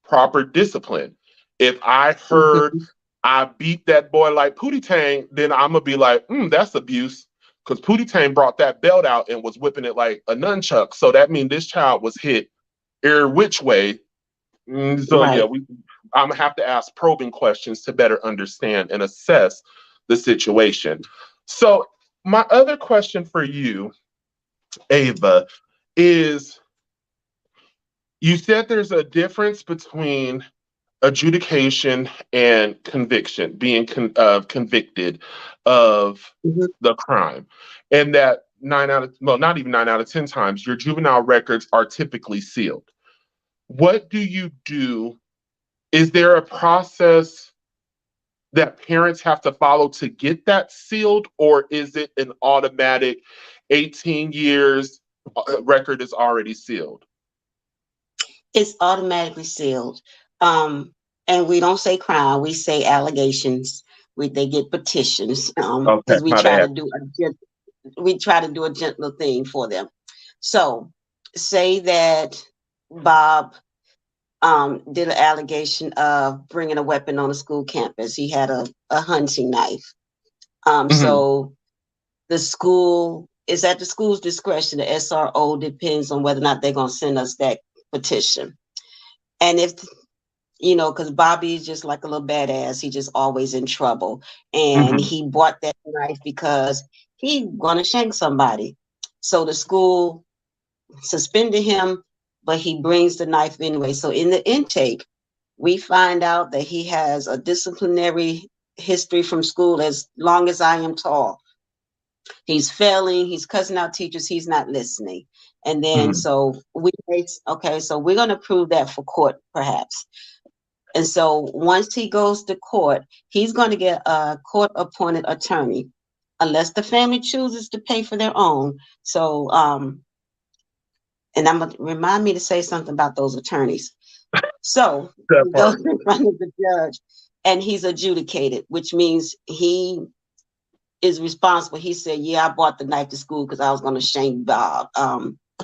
proper discipline. If I heard Mhm. I beat that boy like Pootie Tang, then I'm gonna be like, that's abuse. Because Pootie Tang brought that belt out and was whipping it like a nunchuck. So that means this child was hit every which way. So yeah, Right. I'm gonna have to ask probing questions to better understand and assess the situation. So my other question for you, Ava, is you said there's a difference between adjudication and conviction, being convicted of Mhm. the crime, and that not even 9 out of 10 times, your juvenile records are typically sealed. What do you do? Is there a process that parents have to follow to get that sealed, or is it an automatic 18 years record is already sealed? It's automatically sealed. And we don't say crime, we say allegations. They get petitions Okay, because my bad. we try to do a gentler thing for them. So, say that Bob did an allegation of bringing a weapon on a school campus. He had a hunting knife. Hmm. So the school is at the school's discretion. The SRO depends on whether or not they're going to send us that petition. And if because Bobby is just like a little badass. He just always in trouble. And Hmm. he bought that knife because he gonna shank somebody. So the school suspended him, but he brings the knife anyway. So in the intake, we find out that he has a disciplinary history from school as long as I am tall. He's failing, he's cussing out teachers, he's not listening. And then Hmm. so so we're gonna prove that for court, perhaps. And so once he goes to court, he's going to get a court appointed attorney, unless the family chooses to pay for their own. So, and I'm going to remind me to say something about those attorneys. So That he goes part. in front of the judge and he's adjudicated, which means he is responsible. He said, "Yeah, I bought the knife to school because I was going to shame Bob,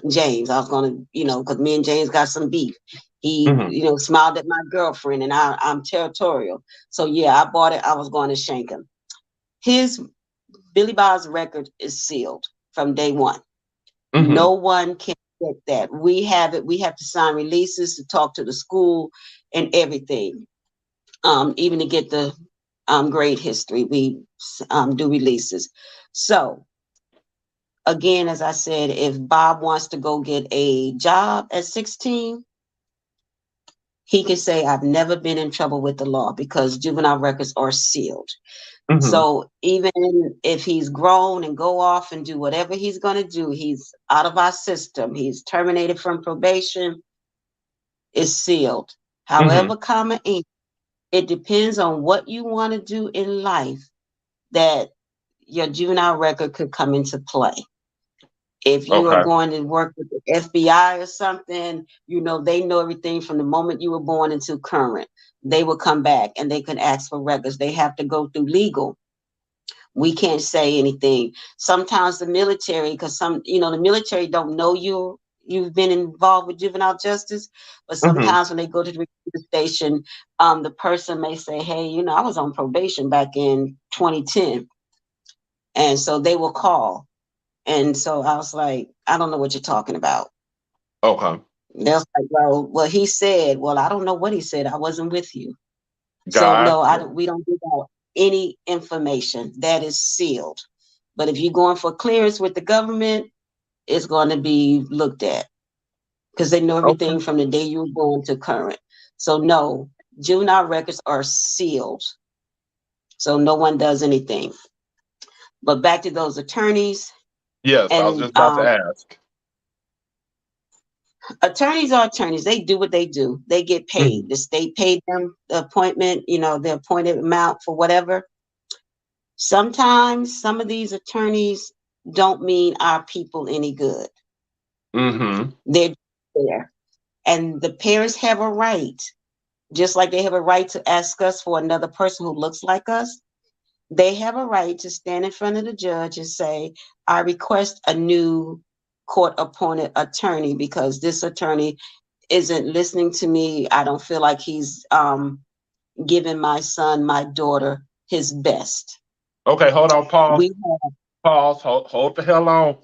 James. I was going to, because me and James got some beef. He, Hmm. smiled at my girlfriend, and I'm territorial. So yeah, I bought it. I was going to shank him. His Billy Bob's record is sealed from day one. Hmm. No one can get that. We have it. We have to sign releases to talk to the school and everything. Even to get the grade history, we do releases. So again, as I said, if Bob wants to go get a job at 16, he can say, I've never been in trouble with the law because juvenile records are sealed. Hmm. So even if he's grown and go off and do whatever he's going to do, he's out of our system. He's terminated from probation, is sealed. Hmm. However, it depends on what you want to do in life that your juvenile record could come into play. If you are Okay. going to work with the FBI or something, they know everything from the moment you were born until current. They will come back and they can ask for records. They have to go through legal. We can't say anything. Sometimes the military, because the military don't know you've been involved with juvenile justice, but Hmm. sometimes when they go to the recruiter station, the person may say, "Hey, I was on probation back in 2010," and so they will call. And so I was like, I don't know what you're talking about. Okay. They're like, well, he said, well, I don't know what he said. I wasn't with you. So no, Gotcha. we don't give out any information that is sealed. But if you're going for clearance with the government, it's going to be looked at because they know Okay. everything from the day you were born to current. So no, juvenile records are sealed. So no one does anything. But back to those attorneys, Yes, I was and just about to ask. attorneys are attorneys. They do what they do. They get paid. Hmm. The state paid them the appointment, the appointed amount for whatever. Sometimes some of these attorneys don't mean our people any good. Hmm. They're there. And the parents have a right, just like they have a right to ask us for another person who looks like us. They have a right to stand in front of the judge and say, I request a new court appointed attorney because this attorney isn't listening to me. I don't feel like he's giving my son, my daughter, his best. Okay, hold on, pause. We have, Pause. Hold the hell on.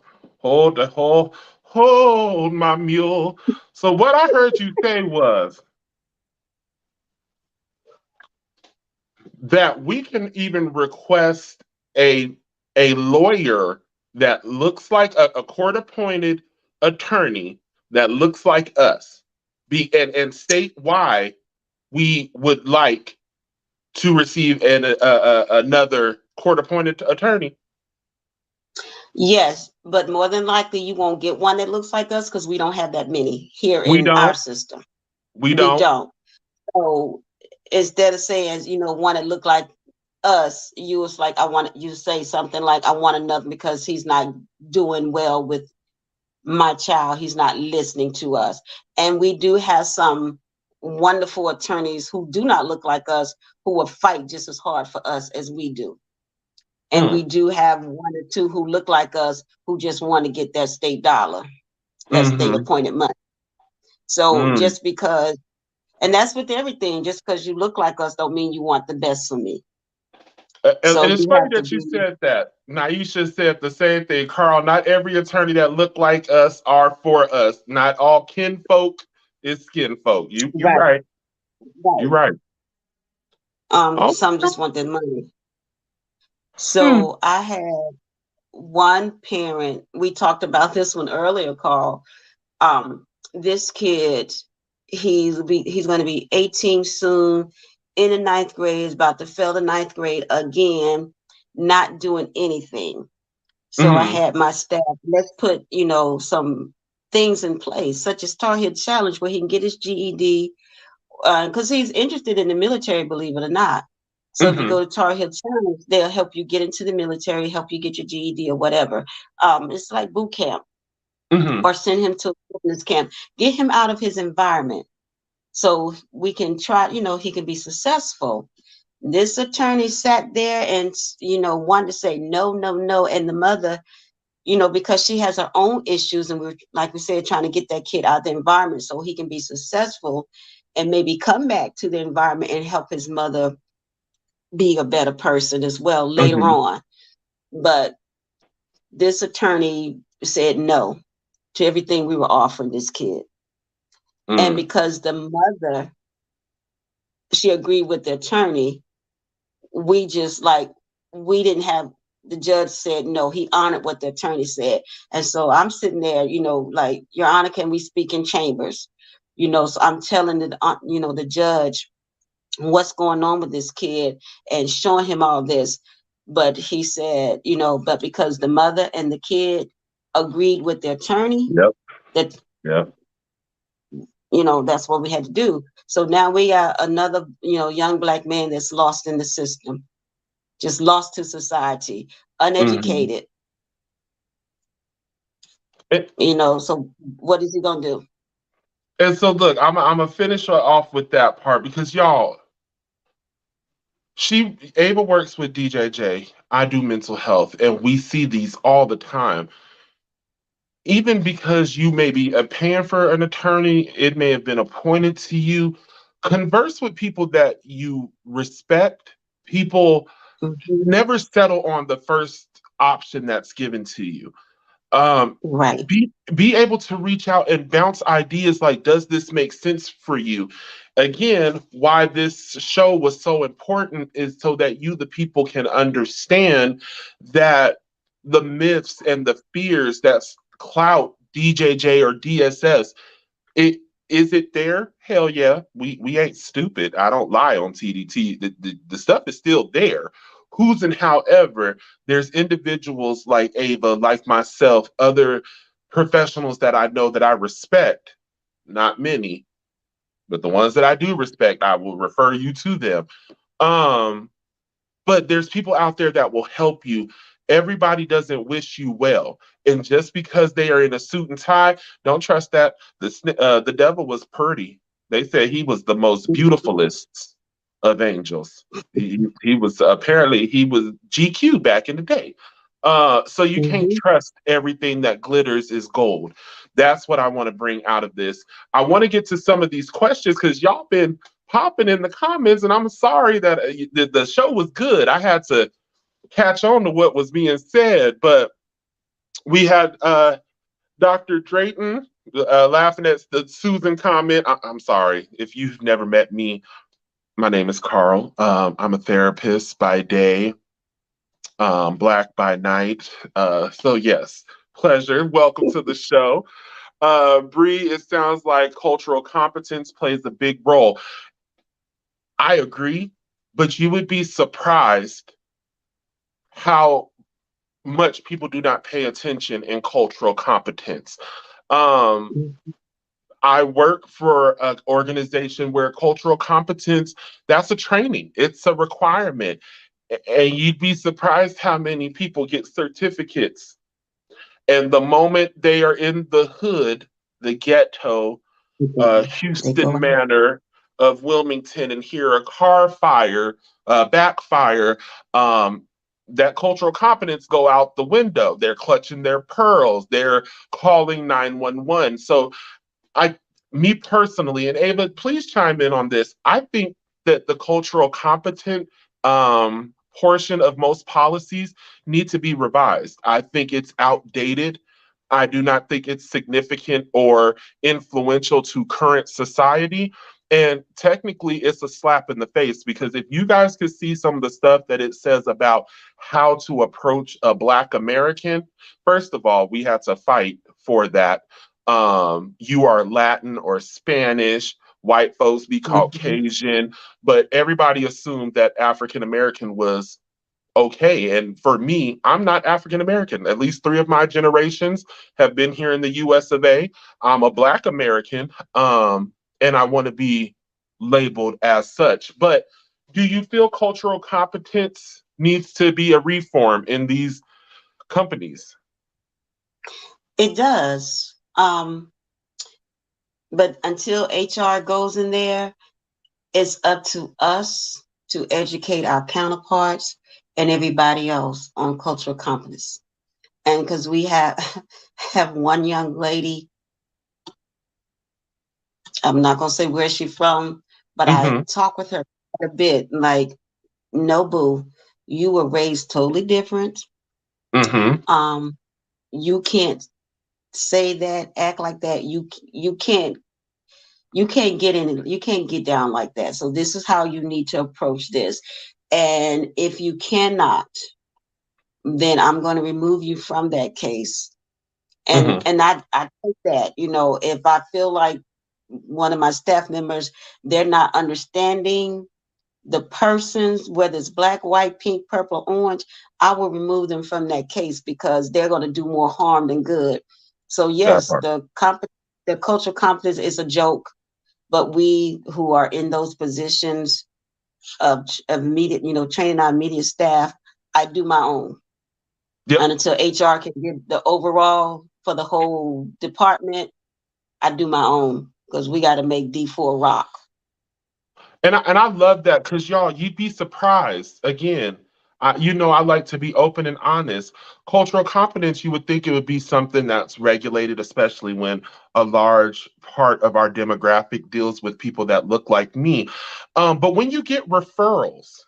Hold my mule. So what I heard you say was that we can even request a a lawyer that looks like a court appointed attorney that looks like us. And state why we would like to receive another court appointed attorney. Yes, but more than likely you won't get one that looks like us because we don't have that many here We in our don't. system. We We don't. don't. So instead of saying, one that look like us, you was like, I want you to say something like, I want another because he's not doing well with my child. He's not listening to us. And we do have some wonderful attorneys who do not look like us who will fight just as hard for us as we do. And we Mm. do have one or two who look like us who just want to get that state dollar, that state Mm-hmm. appointed money. So Mm. just because, and that's with everything, just because you look like us don't mean you want the best for me. And So it's you funny have to that you be said that. Naisha said the same thing. Carl, not every attorney that look like us are for us. Not all kinfolk is skinfolk. You're right, right. You're right. right. Oh. Some just want their money. Hmm. So I had one parent, we talked about this one earlier, Carl. Um, this kid, he's going to be 18 soon, in the ninth grade, is about to fail the ninth grade again, not doing anything. So I Mm-hmm. had my staff, let's put, some things in place, such as Tar Heel Challenge, where he can get his GED, because he's interested in the military, believe it or not. So if you Mm-hmm. go to Tar Heel Challenge, they'll help you get into the military, help you get your GED or whatever. It's like boot camp, Mm-hmm. or send him to a fitness camp, get him out of his environment so we can try, he can be successful. This attorney sat there and, wanted to say no, no, no. And the mother, because she has her own issues, and we're, like we said, trying to get that kid out of the environment so he can be successful and maybe come back to the environment and help his mother be a better person as well later Mm-hmm. on. But this attorney said no to everything we were offering this kid. And Mm. because the mother, she agreed with the attorney, we just like, we didn't have, the judge said no, he honored what the attorney said. And so I'm sitting there, like, Your Honor, can we speak in chambers? So I'm telling the judge what's going on with this kid and showing him all this. But he said, but because the mother and the kid agreed with the attorney, Yep. that, Yep. that's what we had to do. So now we got another, young black man that's lost in the system, just lost to society, Mm-hmm. uneducated, And, so what is he gonna do? and so look, I'm gonna finish her off with that part because y'all, she Ava works with DJJ. I do mental health, and we see these all the time. Even because you may be paying for an attorney, it may have been appointed to you. Converse with people that you respect. People Mhm. never settle on the first option that's given to you. Um, Right. be able to reach out and bounce ideas like, does this make sense for you? Again, why this show was so important is so that you, the people, can understand that the myths and the fears that clout DJJ or DSS, it is it there? Hell yeah. We ain't stupid. I don't lie on TDT. The stuff is still there. Who's and however, there's individuals like Ava, like myself, other professionals that I know that I respect, not many, but the ones that I do respect, I will refer you to them. Um, but there's people out there that will help you. Everybody doesn't wish you well, and just because they are in a suit and tie, don't trust that. The devil was pretty. They said he was the most beautifulest of angels. He was apparently he was GQ back in the day. So you can't Mhm. trust everything that glitters is gold. That's what I want to bring out of this. I want to get to some of these questions because y'all been popping in the comments, and I'm sorry that the show was good. I had to catch on to what was being said, but we had Dr. Drayton laughing at the Susan comment. I'm sorry if you've never met me. My name is Carl. I'm a therapist by day, black by night. So yes, pleasure. Welcome to the show. Bree, it sounds like cultural competence plays a big role. I agree, but you would be surprised how much people do not pay attention in cultural competence. Um, I work for an organization where cultural competence, that's a training. It's a requirement. And you'd be surprised how many people get certificates. And the moment they are in the hood, the ghetto, They go Houston out. manner of Wilmington, and hear a car fire, backfire, um, that cultural competence go out the window. They're clutching their pearls. They're calling 911. So I, me personally, and Ava, please chime in on this. I think that the cultural competent portion of most policies need to be revised. I think it's outdated. I do not think it's significant or influential to current society. And technically, it's a slap in the face because if you guys could see some of the stuff that it says about how to approach a Black American, first of all, we had to fight for that. You are Latin or Spanish, white folks be Mhm. Caucasian, but everybody assumed that African American was okay. And for me, I'm not African American. At least three of my generations have been here in the US of A. I'm a Black American, and I want to be labeled as such. But do you feel cultural competence needs to be a reform in these companies? It does. But until HR goes in there, it's up to us to educate our counterparts and everybody else on cultural competence. And because we have have one young lady, I'm not gonna say where she's from, but I Mm-hmm. talk with her quite a bit. Like, no, boo, you were raised totally different. Mm-hmm. Um, you can't say that, act like that. You can't get in. You can't get down like that. So this is how you need to approach this. And if you cannot, then I'm going to remove you from that case. And Mm-hmm. I take that. If I feel like one of my staff members, they're not understanding the persons, whether it's black, white, pink, purple, orange, I will remove them from that case because they're going to do more harm than good. So That yes, part. the cultural competence is a joke, but we who are in those positions of media, training our media staff, I do my own. Yep. And until HR can give the overall for the whole department, I do my own because we got to make D4 rock. And I love that because y'all, you'd be surprised. Again, I like to be open and honest. Cultural competence, you would think it would be something that's regulated, especially when a large part of our demographic deals with people that look like me. But when you get referrals,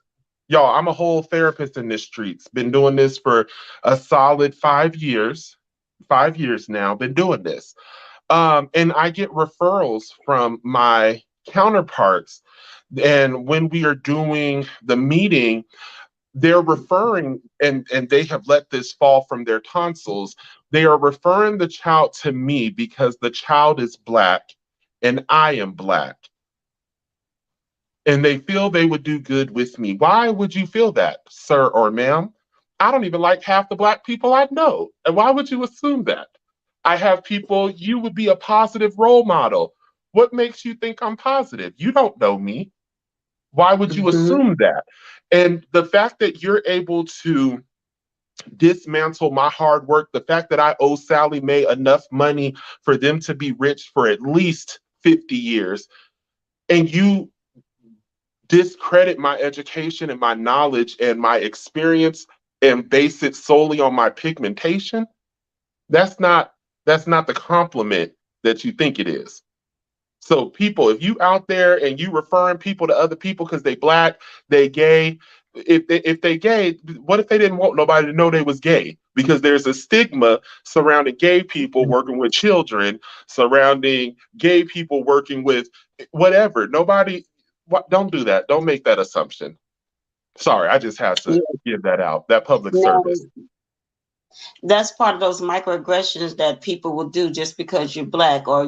y'all, I'm a whole therapist in this streets. Been doing this for a solid 5 years. 5 years now. Been doing this. And I get referrals from my counterparts. And when we are doing the meeting, they're referring, and they have let this fall from their tonsils. They are referring the child to me because the child is Black and I am Black. And they feel they would do good with me. Why would you feel that, sir or ma'am? I don't even like half the Black people I know. And why would you assume that? I have people, you would be a positive role model. What makes you think I'm positive? You don't know me. Why would you Mm-hmm. assume that? And the fact that you're able to dismantle my hard work, the fact that I owe Sally Mae enough money for them to be rich for at least 50 years, and you discredit my education and my knowledge and my experience and base it solely on my pigmentation, that's not that's not the compliment that you think it is. So people, if you out there and you referring people to other people because they Black, they gay, if they gay, what if they didn't want nobody to know they was gay? Because there's a stigma surrounding gay people working with children, surrounding gay people working with whatever. Nobody, don't do that. Don't make that assumption. Sorry, I just had to Yeah. give that out. That public Now, service. that's part of those microaggressions that people will do just because you're black, or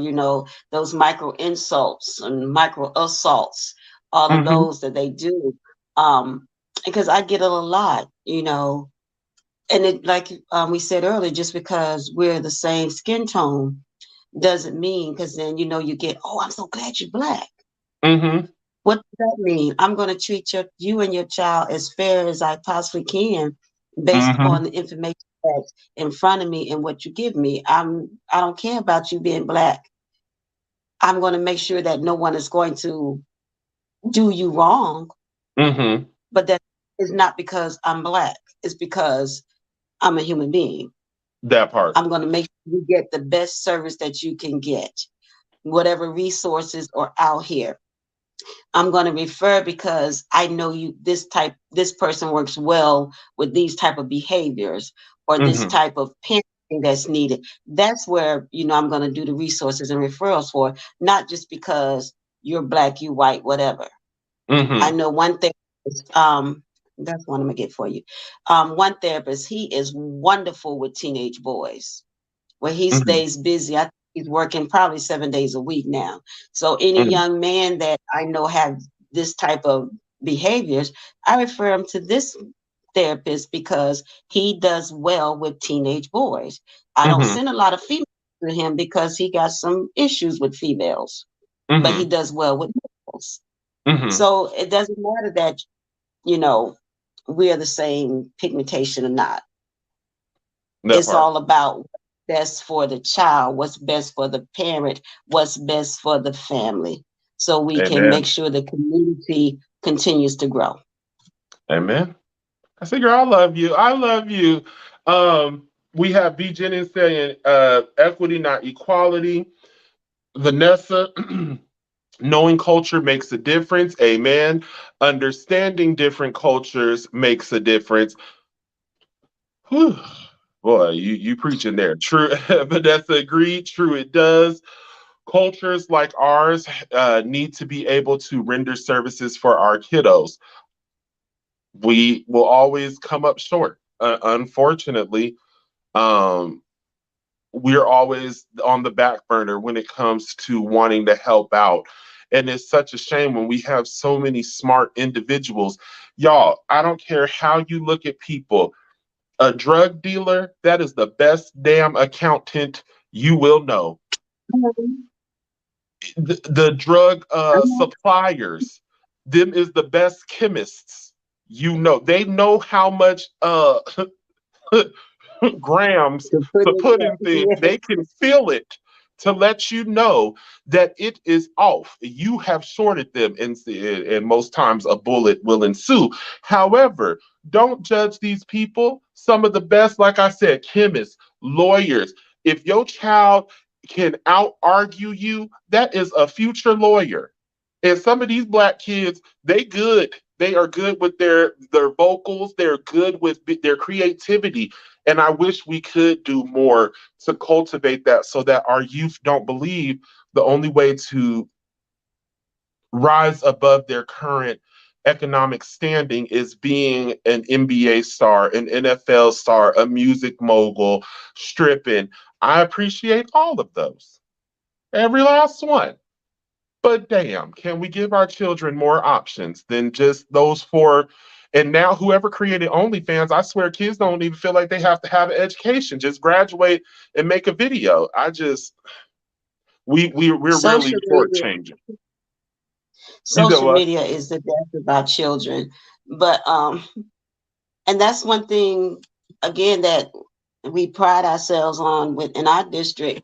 those micro insults and micro assaults, all of Hmm. those that they do. um because I get it a lot. And it, like we said earlier, just because we're the same skin tone doesn't mean, because then you get, oh, I'm so glad you're black. Mm-hmm. What does that mean? I'm going to treat you and your child as fair as I possibly can, based Mm-hmm. upon the information that's in front of me and what you give me. I don't care about you being black. I'm going to make sure that no one is going to do you wrong, Mm-hmm. but that is not because I'm black. It's because I'm a human being. That part. I'm going to make sure you get the best service that you can get, whatever resources are out here. I'm going to refer because I know this person works well with these type of behaviors, or this Mm-hmm. type of parenting that's needed. That's where, I'm going to do the resources and referrals for, not just because you're black, you white, whatever. I Mm-hmm. know one thing is, that's one I'm gonna get for you. One therapist, he is wonderful with teenage boys, where he Mm-hmm. stays busy. I think he's working probably 7 days a week now. So any Mm-hmm. young man that I know have this type of behaviors, I refer him to this therapist because he does well with teenage boys. I don't Mm-hmm. send a lot of females to him because he got some issues with females, but he Mm-hmm. does well with males. Mm-hmm. So it doesn't matter that, you know, we're the same pigmentation or not. That It's part. all about what's best for the child, what's best for the parent, what's best for the family, so we can make Amen. sure the community continues to grow. Amen. I say, girl, I love you. I love you. We have B. Jennings saying equity, not equality. Vanessa, knowing culture makes a difference. Amen. Understanding different cultures makes a difference. Whew. Boy, you preaching there. True. Vanessa agreed. True, it does. Cultures like ours need to be able to render services for our kiddos. We will always come up short. Unfortunately, um, we're always on the back burner when it comes to wanting to help out. And it's such a shame when we have so many smart individuals. Y'all, I don't care how you look at people. A drug dealer, that is the best damn accountant you will know. The drug suppliers, them is the best chemists you know. They know how much grams To put to it put in things. there. They can feel it to let you know that it is off. You have shorted them, and most times a bullet will ensue. However, don't judge these people. Some of the best, like I said, chemists, lawyers. If your child can out argue you, that is a future lawyer. And some of these black kids, they good. They are good with their vocals. They're good with their creativity. And I wish we could do more to cultivate that so that our youth don't believe the only way to rise above their current economic standing is being an NBA star, an NFL star, a music mogul, stripping. I appreciate all of those, every last one. But damn, can we give our children more options than just those four? And now, whoever created OnlyFans, I swear kids don't even feel like they have to have an education. Just graduate and make a video. We're really Social media, shortchanging. You know social what? media is the death of our children. But and that's one thing again that we pride ourselves on within our district.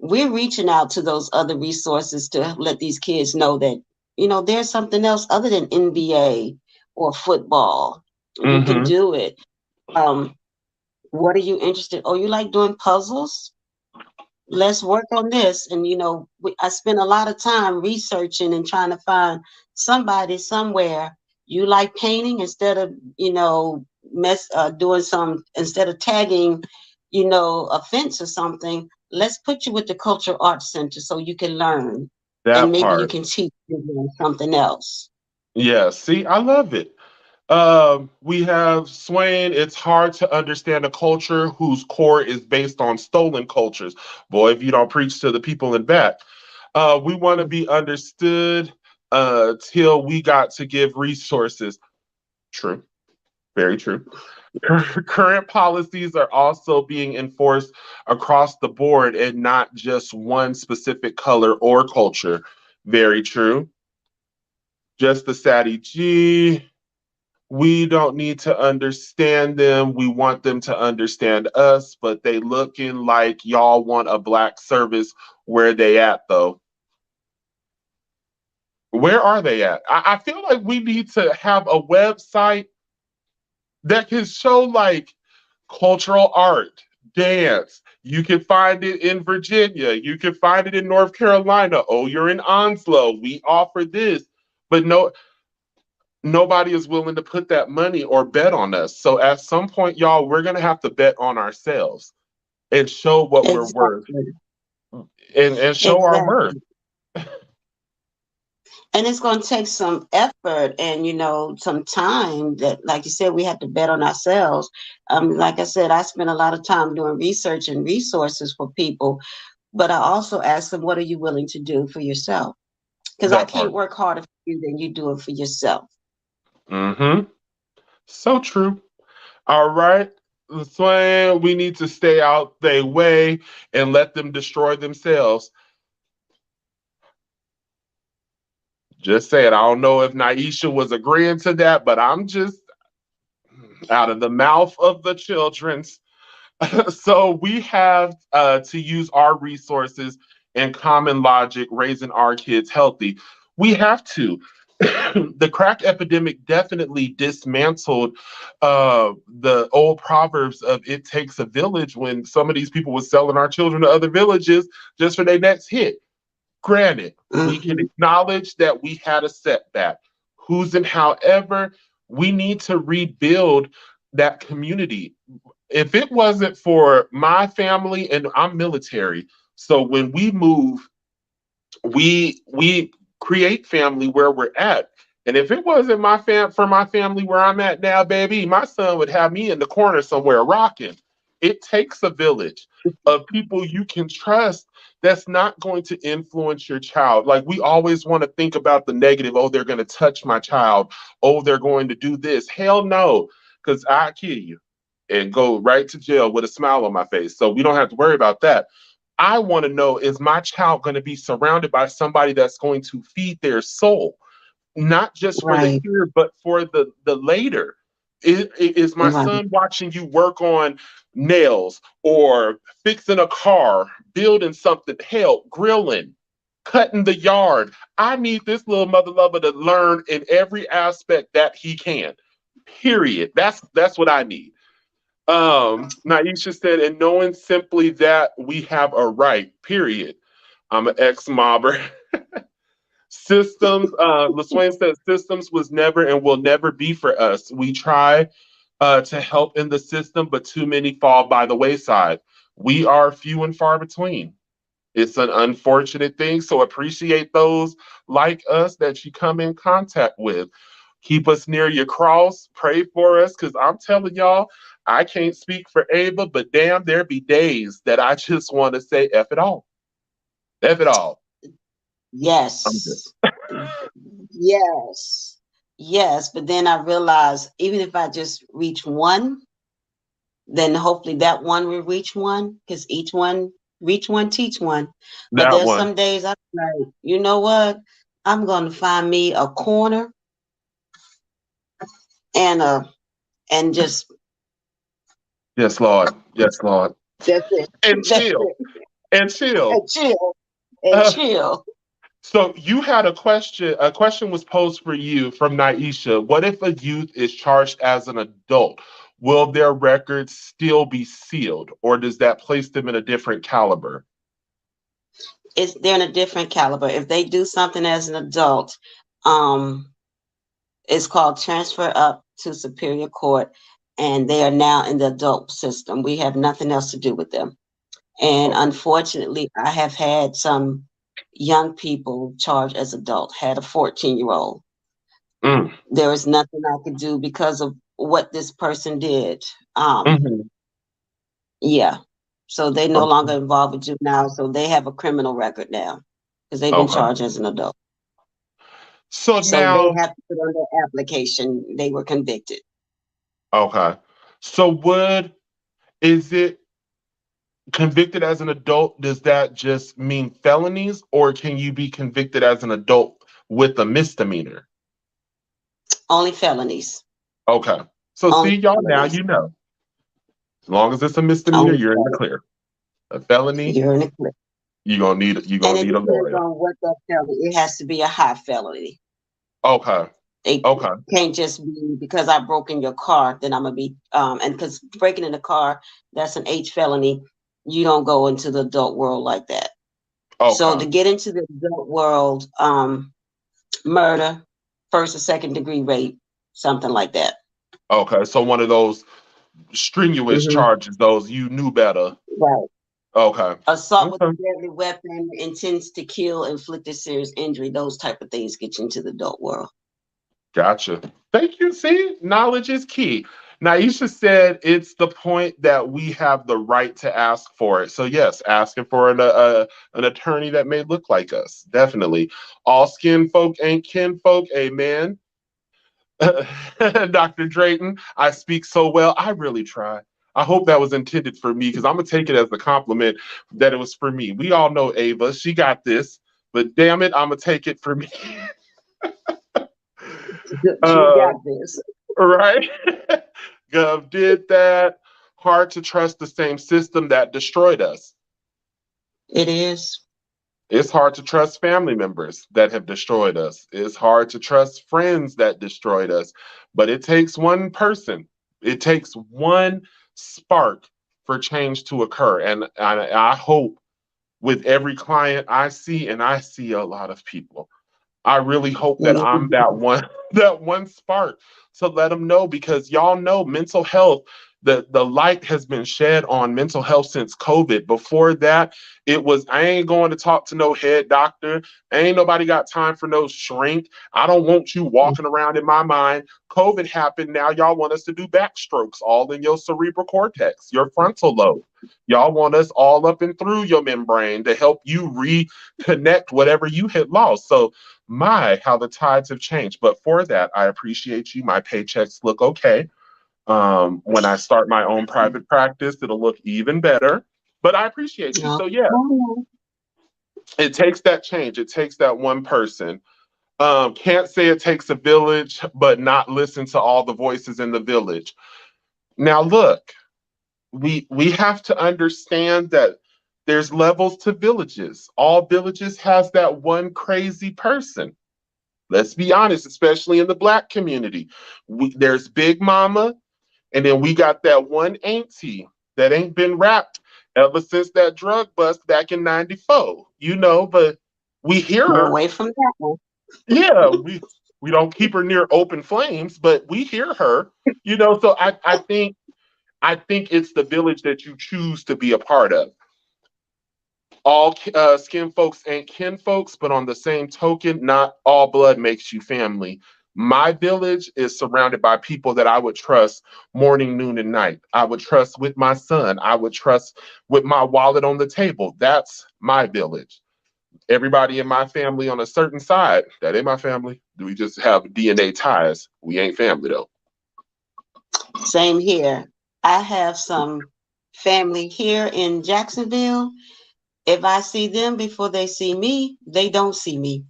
We're reaching out to those other resources to let these kids know that there's something else other than NBA or football. You can Mm-hmm. do it. um what are you interested? Oh, you like doing puzzles? Let's work on this. And I spend a lot of time researching and trying to find somebody somewhere. You like painting? Instead of doing some, instead of tagging a fence or something, let's put you with the cultural arts center so you can learn, and That maybe you part. can teach them something else. Yeah, see, I love it. We have Swain. It's hard to understand a culture whose core is based on stolen cultures. Boy, if you don't preach to the people in back. We want to be understood till we got to give resources. True. Very true. Current policies are also being enforced across the board and not just one specific color or culture. Very true. Just the Sadie G. We don't need to understand them. We want them to understand us, but they looking like y'all want a black service. Where they at though? Where are they at? I feel like we need to have a website that can show like cultural art, dance. You can find it in Virginia. You can find it in North Carolina. Oh, you're in Onslow. We offer this. But nobody is willing to put that money or bet on us. So at some point, y'all, we're gonna have to bet on ourselves and show what we're worth Exactly. and show our worth. Exactly. And it's going to take some effort and, some time that, like you said, we have to bet on ourselves. Like I said, I spend a lot of time doing research and resources for people, but I also ask them, what are you willing to do for yourself? Because I That can't part. work harder for you than you do it for yourself. Mm-hmm. So true. All right. Swan, we need to stay out their way and let them destroy themselves. Just saying, I don't know if Naisha was agreeing to that, but I'm just out of the mouth of the children's. So we have to use our resources and common logic raising our kids healthy. We have to. The crack epidemic definitely dismantled the old proverbs of it takes a village when some of these people were selling our children to other villages just for their next hit. Granted, we can Hmm. acknowledge that we had a setback. Who's and however, we need to rebuild that community. If it wasn't for my family, and I'm military, so when we move, we create family where we're at. And if it wasn't for my family where I'm at now, baby, my son would have me in the corner somewhere rocking. It takes a village of people you can trust that's not going to influence your child. Like we always want to think about the negative. Oh, they're going to touch my child. Oh, they're going to do this. Hell no, because I kill you and go right to jail with a smile on my face. So we don't have to worry about that. I want to know, is my child going to be surrounded by somebody that's going to feed their soul, not just for the Right, here, but for the later? Is my right. son watching you work on nails or fixing a car, building something, hell, grilling, cutting the yard? I need this little mother lover to learn in every aspect that he can. Period. That's what I need. Naisha said, and knowing simply that we have a right, period. I'm an ex-mobber. Systems, LaSwain said, systems was never and will never be for us. We try to help in the system, but too many fall by the wayside. We are few and far between. It's an unfortunate thing. So appreciate those like us that you come in contact with. Keep us near your cross. Pray for us, because I'm telling y'all, I can't speak for Ava, but damn, there be days that I just want to say F it all. F it all. I'm good. Yes. Yes. Yes. But then I realized even if I just reach one, then hopefully that one will reach one because each one reach one, teach one. But That there's one. some days I'm like, you know what? I'm going to find me a corner and just Yes, Lord. Yes, Lord. that's it. And That's chill. it. And chill. And chill. And Uh, chill. so you had a question. A question was posed for you from Naisha. What if a youth is charged as an adult? Will their records still be sealed, or does that place them in a different caliber? They're in a different caliber. If they do something as an adult, um, it's called transfer up to superior court, and they are now in the adult system. We have nothing else to do with them. And Okay. unfortunately, I have had some young people charged as adult, had a 14-year-old. Mm, There is nothing I could do because of what this person did. Um, mhm. yeah. So they no Okay. longer involved with juvenile, so they have a criminal record now because they've been Okay. charged as an adult. So So they now, have to put on their application they were convicted. okay. So is it convicted as an adult? Does that just mean felonies, or can you be convicted as an adult with a misdemeanor? Only felonies. Okay. So Only see, y'all, now felonies. you know. As long as it's a misdemeanor, Only you're in the felonies. clear. A felony, You're in a clip. you're And gonna it need a depends lawyer. on what that felony. It has to be a high felony. Okay. It Okay. can't just be because I broke in your car, then I'm gonna be and because breaking in the car, that's an H felony. You don't go into the adult world like that. So Okay. to get into the adult world, murder, first or second degree rape, something like that. Okay. So one of those strenuous Hmm. charges, those you knew better. Right. Okay. Assault with a Okay. deadly weapon, intends to kill, inflicted serious injury, those type of things get you into the adult world. Gotcha. Thank you. See, knowledge is key. Naisha said it's the point that we have the right to ask for it. So yes, asking for an attorney that may look like us, definitely. All skin folk ain't kin folk. Amen. Dr. Drayton, I speak so well. I really try. I hope that was intended for me because I'm gonna take it as a compliment that it was for me. We all know Ava; she got this. But damn it, I'm gonna take it for me. You uh, got this. right? Gov did that. Hard to trust the same system that destroyed us. It is. It's hard to trust family members that have destroyed us. It's hard to trust friends that destroyed us. But it takes one person, it takes one spark for change to occur. And I hope with every client I see, and I see a lot of people, I really hope that I'm Mhm. that one that one spark to let them know because y'all know mental health the light has been shed on mental health since COVID. Before that, it was I ain't going to talk to no head doctor. Ain't nobody got time for no shrink. I don't want you walking around in my mind. COVID happened. Now y'all want us to do backstrokes all in your cerebral cortex, your frontal lobe. Y'all want us all up and through your membrane to help you reconnect whatever you had lost. So my, how the tides have changed. But for that, I appreciate you. My paychecks look okay. When I start my own private practice, it'll look even better. But I appreciate you. No. So, yeah, it takes that change. It takes that one person. Can't say it takes a village, but not listen to all the voices in the village. Now, look, we have to understand that there's levels to villages. All villages has that one crazy person. Let's be honest, especially in the black community. There's Big Mama, and then we got that one auntie that ain't been rapped ever since that drug bust back in '94. But we hear Get her. away from that one. Yeah, we don't keep her near open flames, but we hear her. So I think it's the village that you choose to be a part of. All skin folks ain't kin folks, but on the same token, not all blood makes you family. My village is surrounded by people that I would trust morning, noon, and night. I would trust with my son. I would trust with my wallet on the table. That's my village. Everybody in my family on a certain side, that ain't my family. Do we just have DNA ties? We ain't family though. Same here. I have some family here in Jacksonville. If I see them before they see me, they don't see me.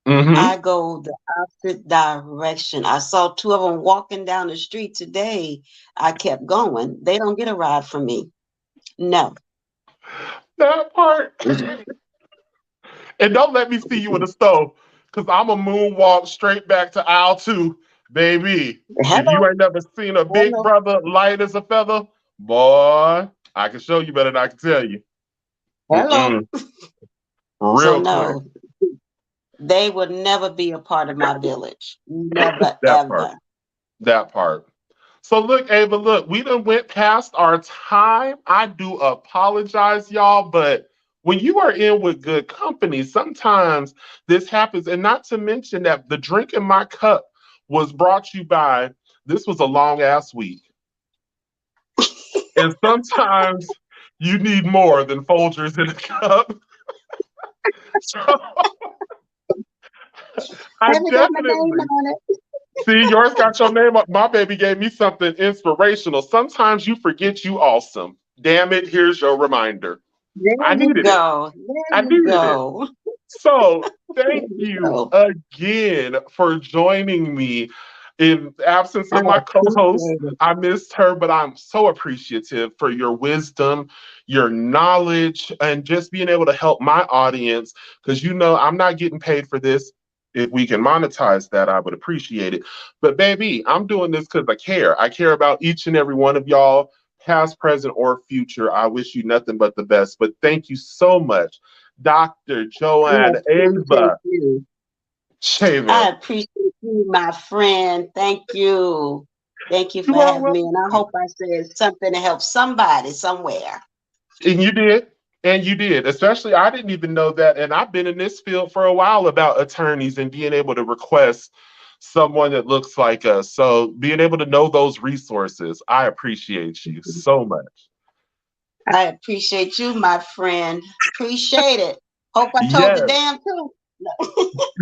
Mm-hmm. I go the opposite direction. I saw two of them walking down the street today. I kept going. They don't get a ride from me. No. That part. And don't let me see you in the stove, because I'm a moonwalk straight back to aisle two, baby. If you Hello. ain't never seen a big Hello. brother light as a feather, boy, I can show you better than I can tell you. Hello. Mm-mm. So Real clear. no, they would never be a part of my village. Never, That part. ever. That part. So look, Ava, look, we done went past our time. I do apologize, y'all, but when you are in with good company, sometimes this happens. And not to mention that the drink in my cup was brought to you by, this was a long ass week. And sometimes you need more than Folgers in a cup. So I Have it got my name definitely on it? See, yours got your name up. My baby gave me something inspirational. Sometimes you forget you awesome. Damn it, here's your reminder. There I you needed it. go. There I you needed it. go. So There thank you you go. again for joining me in the absence I of my co-host. appreciate it. I missed her, but I'm so appreciative for your wisdom, your knowledge, and just being able to help my audience. Because I'm not getting paid for this. If we can monetize that, I would appreciate it. But baby, I'm doing this because I care. I care about each and every one of y'all, past, present, or future. I wish you nothing but the best. But thank you so much, Dr. I Joanne appreciate Ava you. Shaver. I appreciate you, my friend. Thank you. Thank you You for are having me. welcome. And I hope I said something to help somebody somewhere. And you did. And you did. Especially, I didn't even know that. And I've been in this field for a while about attorneys and being able to request someone that looks like us. So being able to know those resources, I appreciate you so much. I appreciate you, my friend. Appreciate it. Hope I told the Yes. damn truth. No.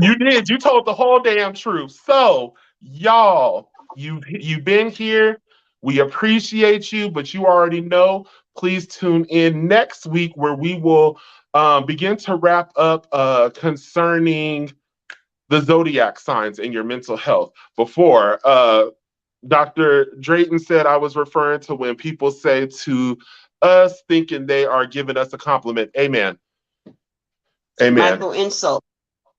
You did. You told the whole damn truth. So, y'all, you've been here. We appreciate you, but you already know. Please tune in next week where we will begin to wrap up concerning the zodiac signs in your mental health. Before, Dr. Drayton said I was referring to when people say to us thinking they are giving us a compliment. Amen. Amen. Micro insult.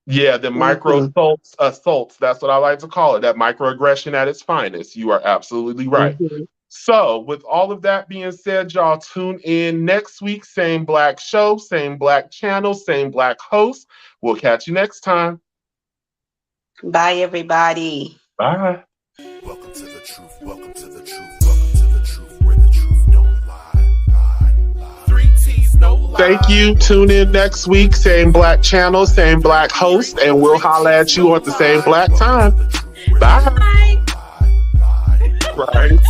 Yeah, the micro Mm-hmm. assaults. That's what I like to call it. That microaggression at its finest. You are absolutely right. Mm-hmm. So, with all of that being said, y'all tune in next week. Same black show, same black channel, same black host. We'll catch you next time. Bye, everybody. Bye. Welcome to the truth. Welcome to the truth. Welcome to the truth, where the truth don't lie. 3 T's, no lie. Thank you. Tune in next week. Same black channel, same black host, and we'll holla at you at the same black time. Bye. Lie. Right.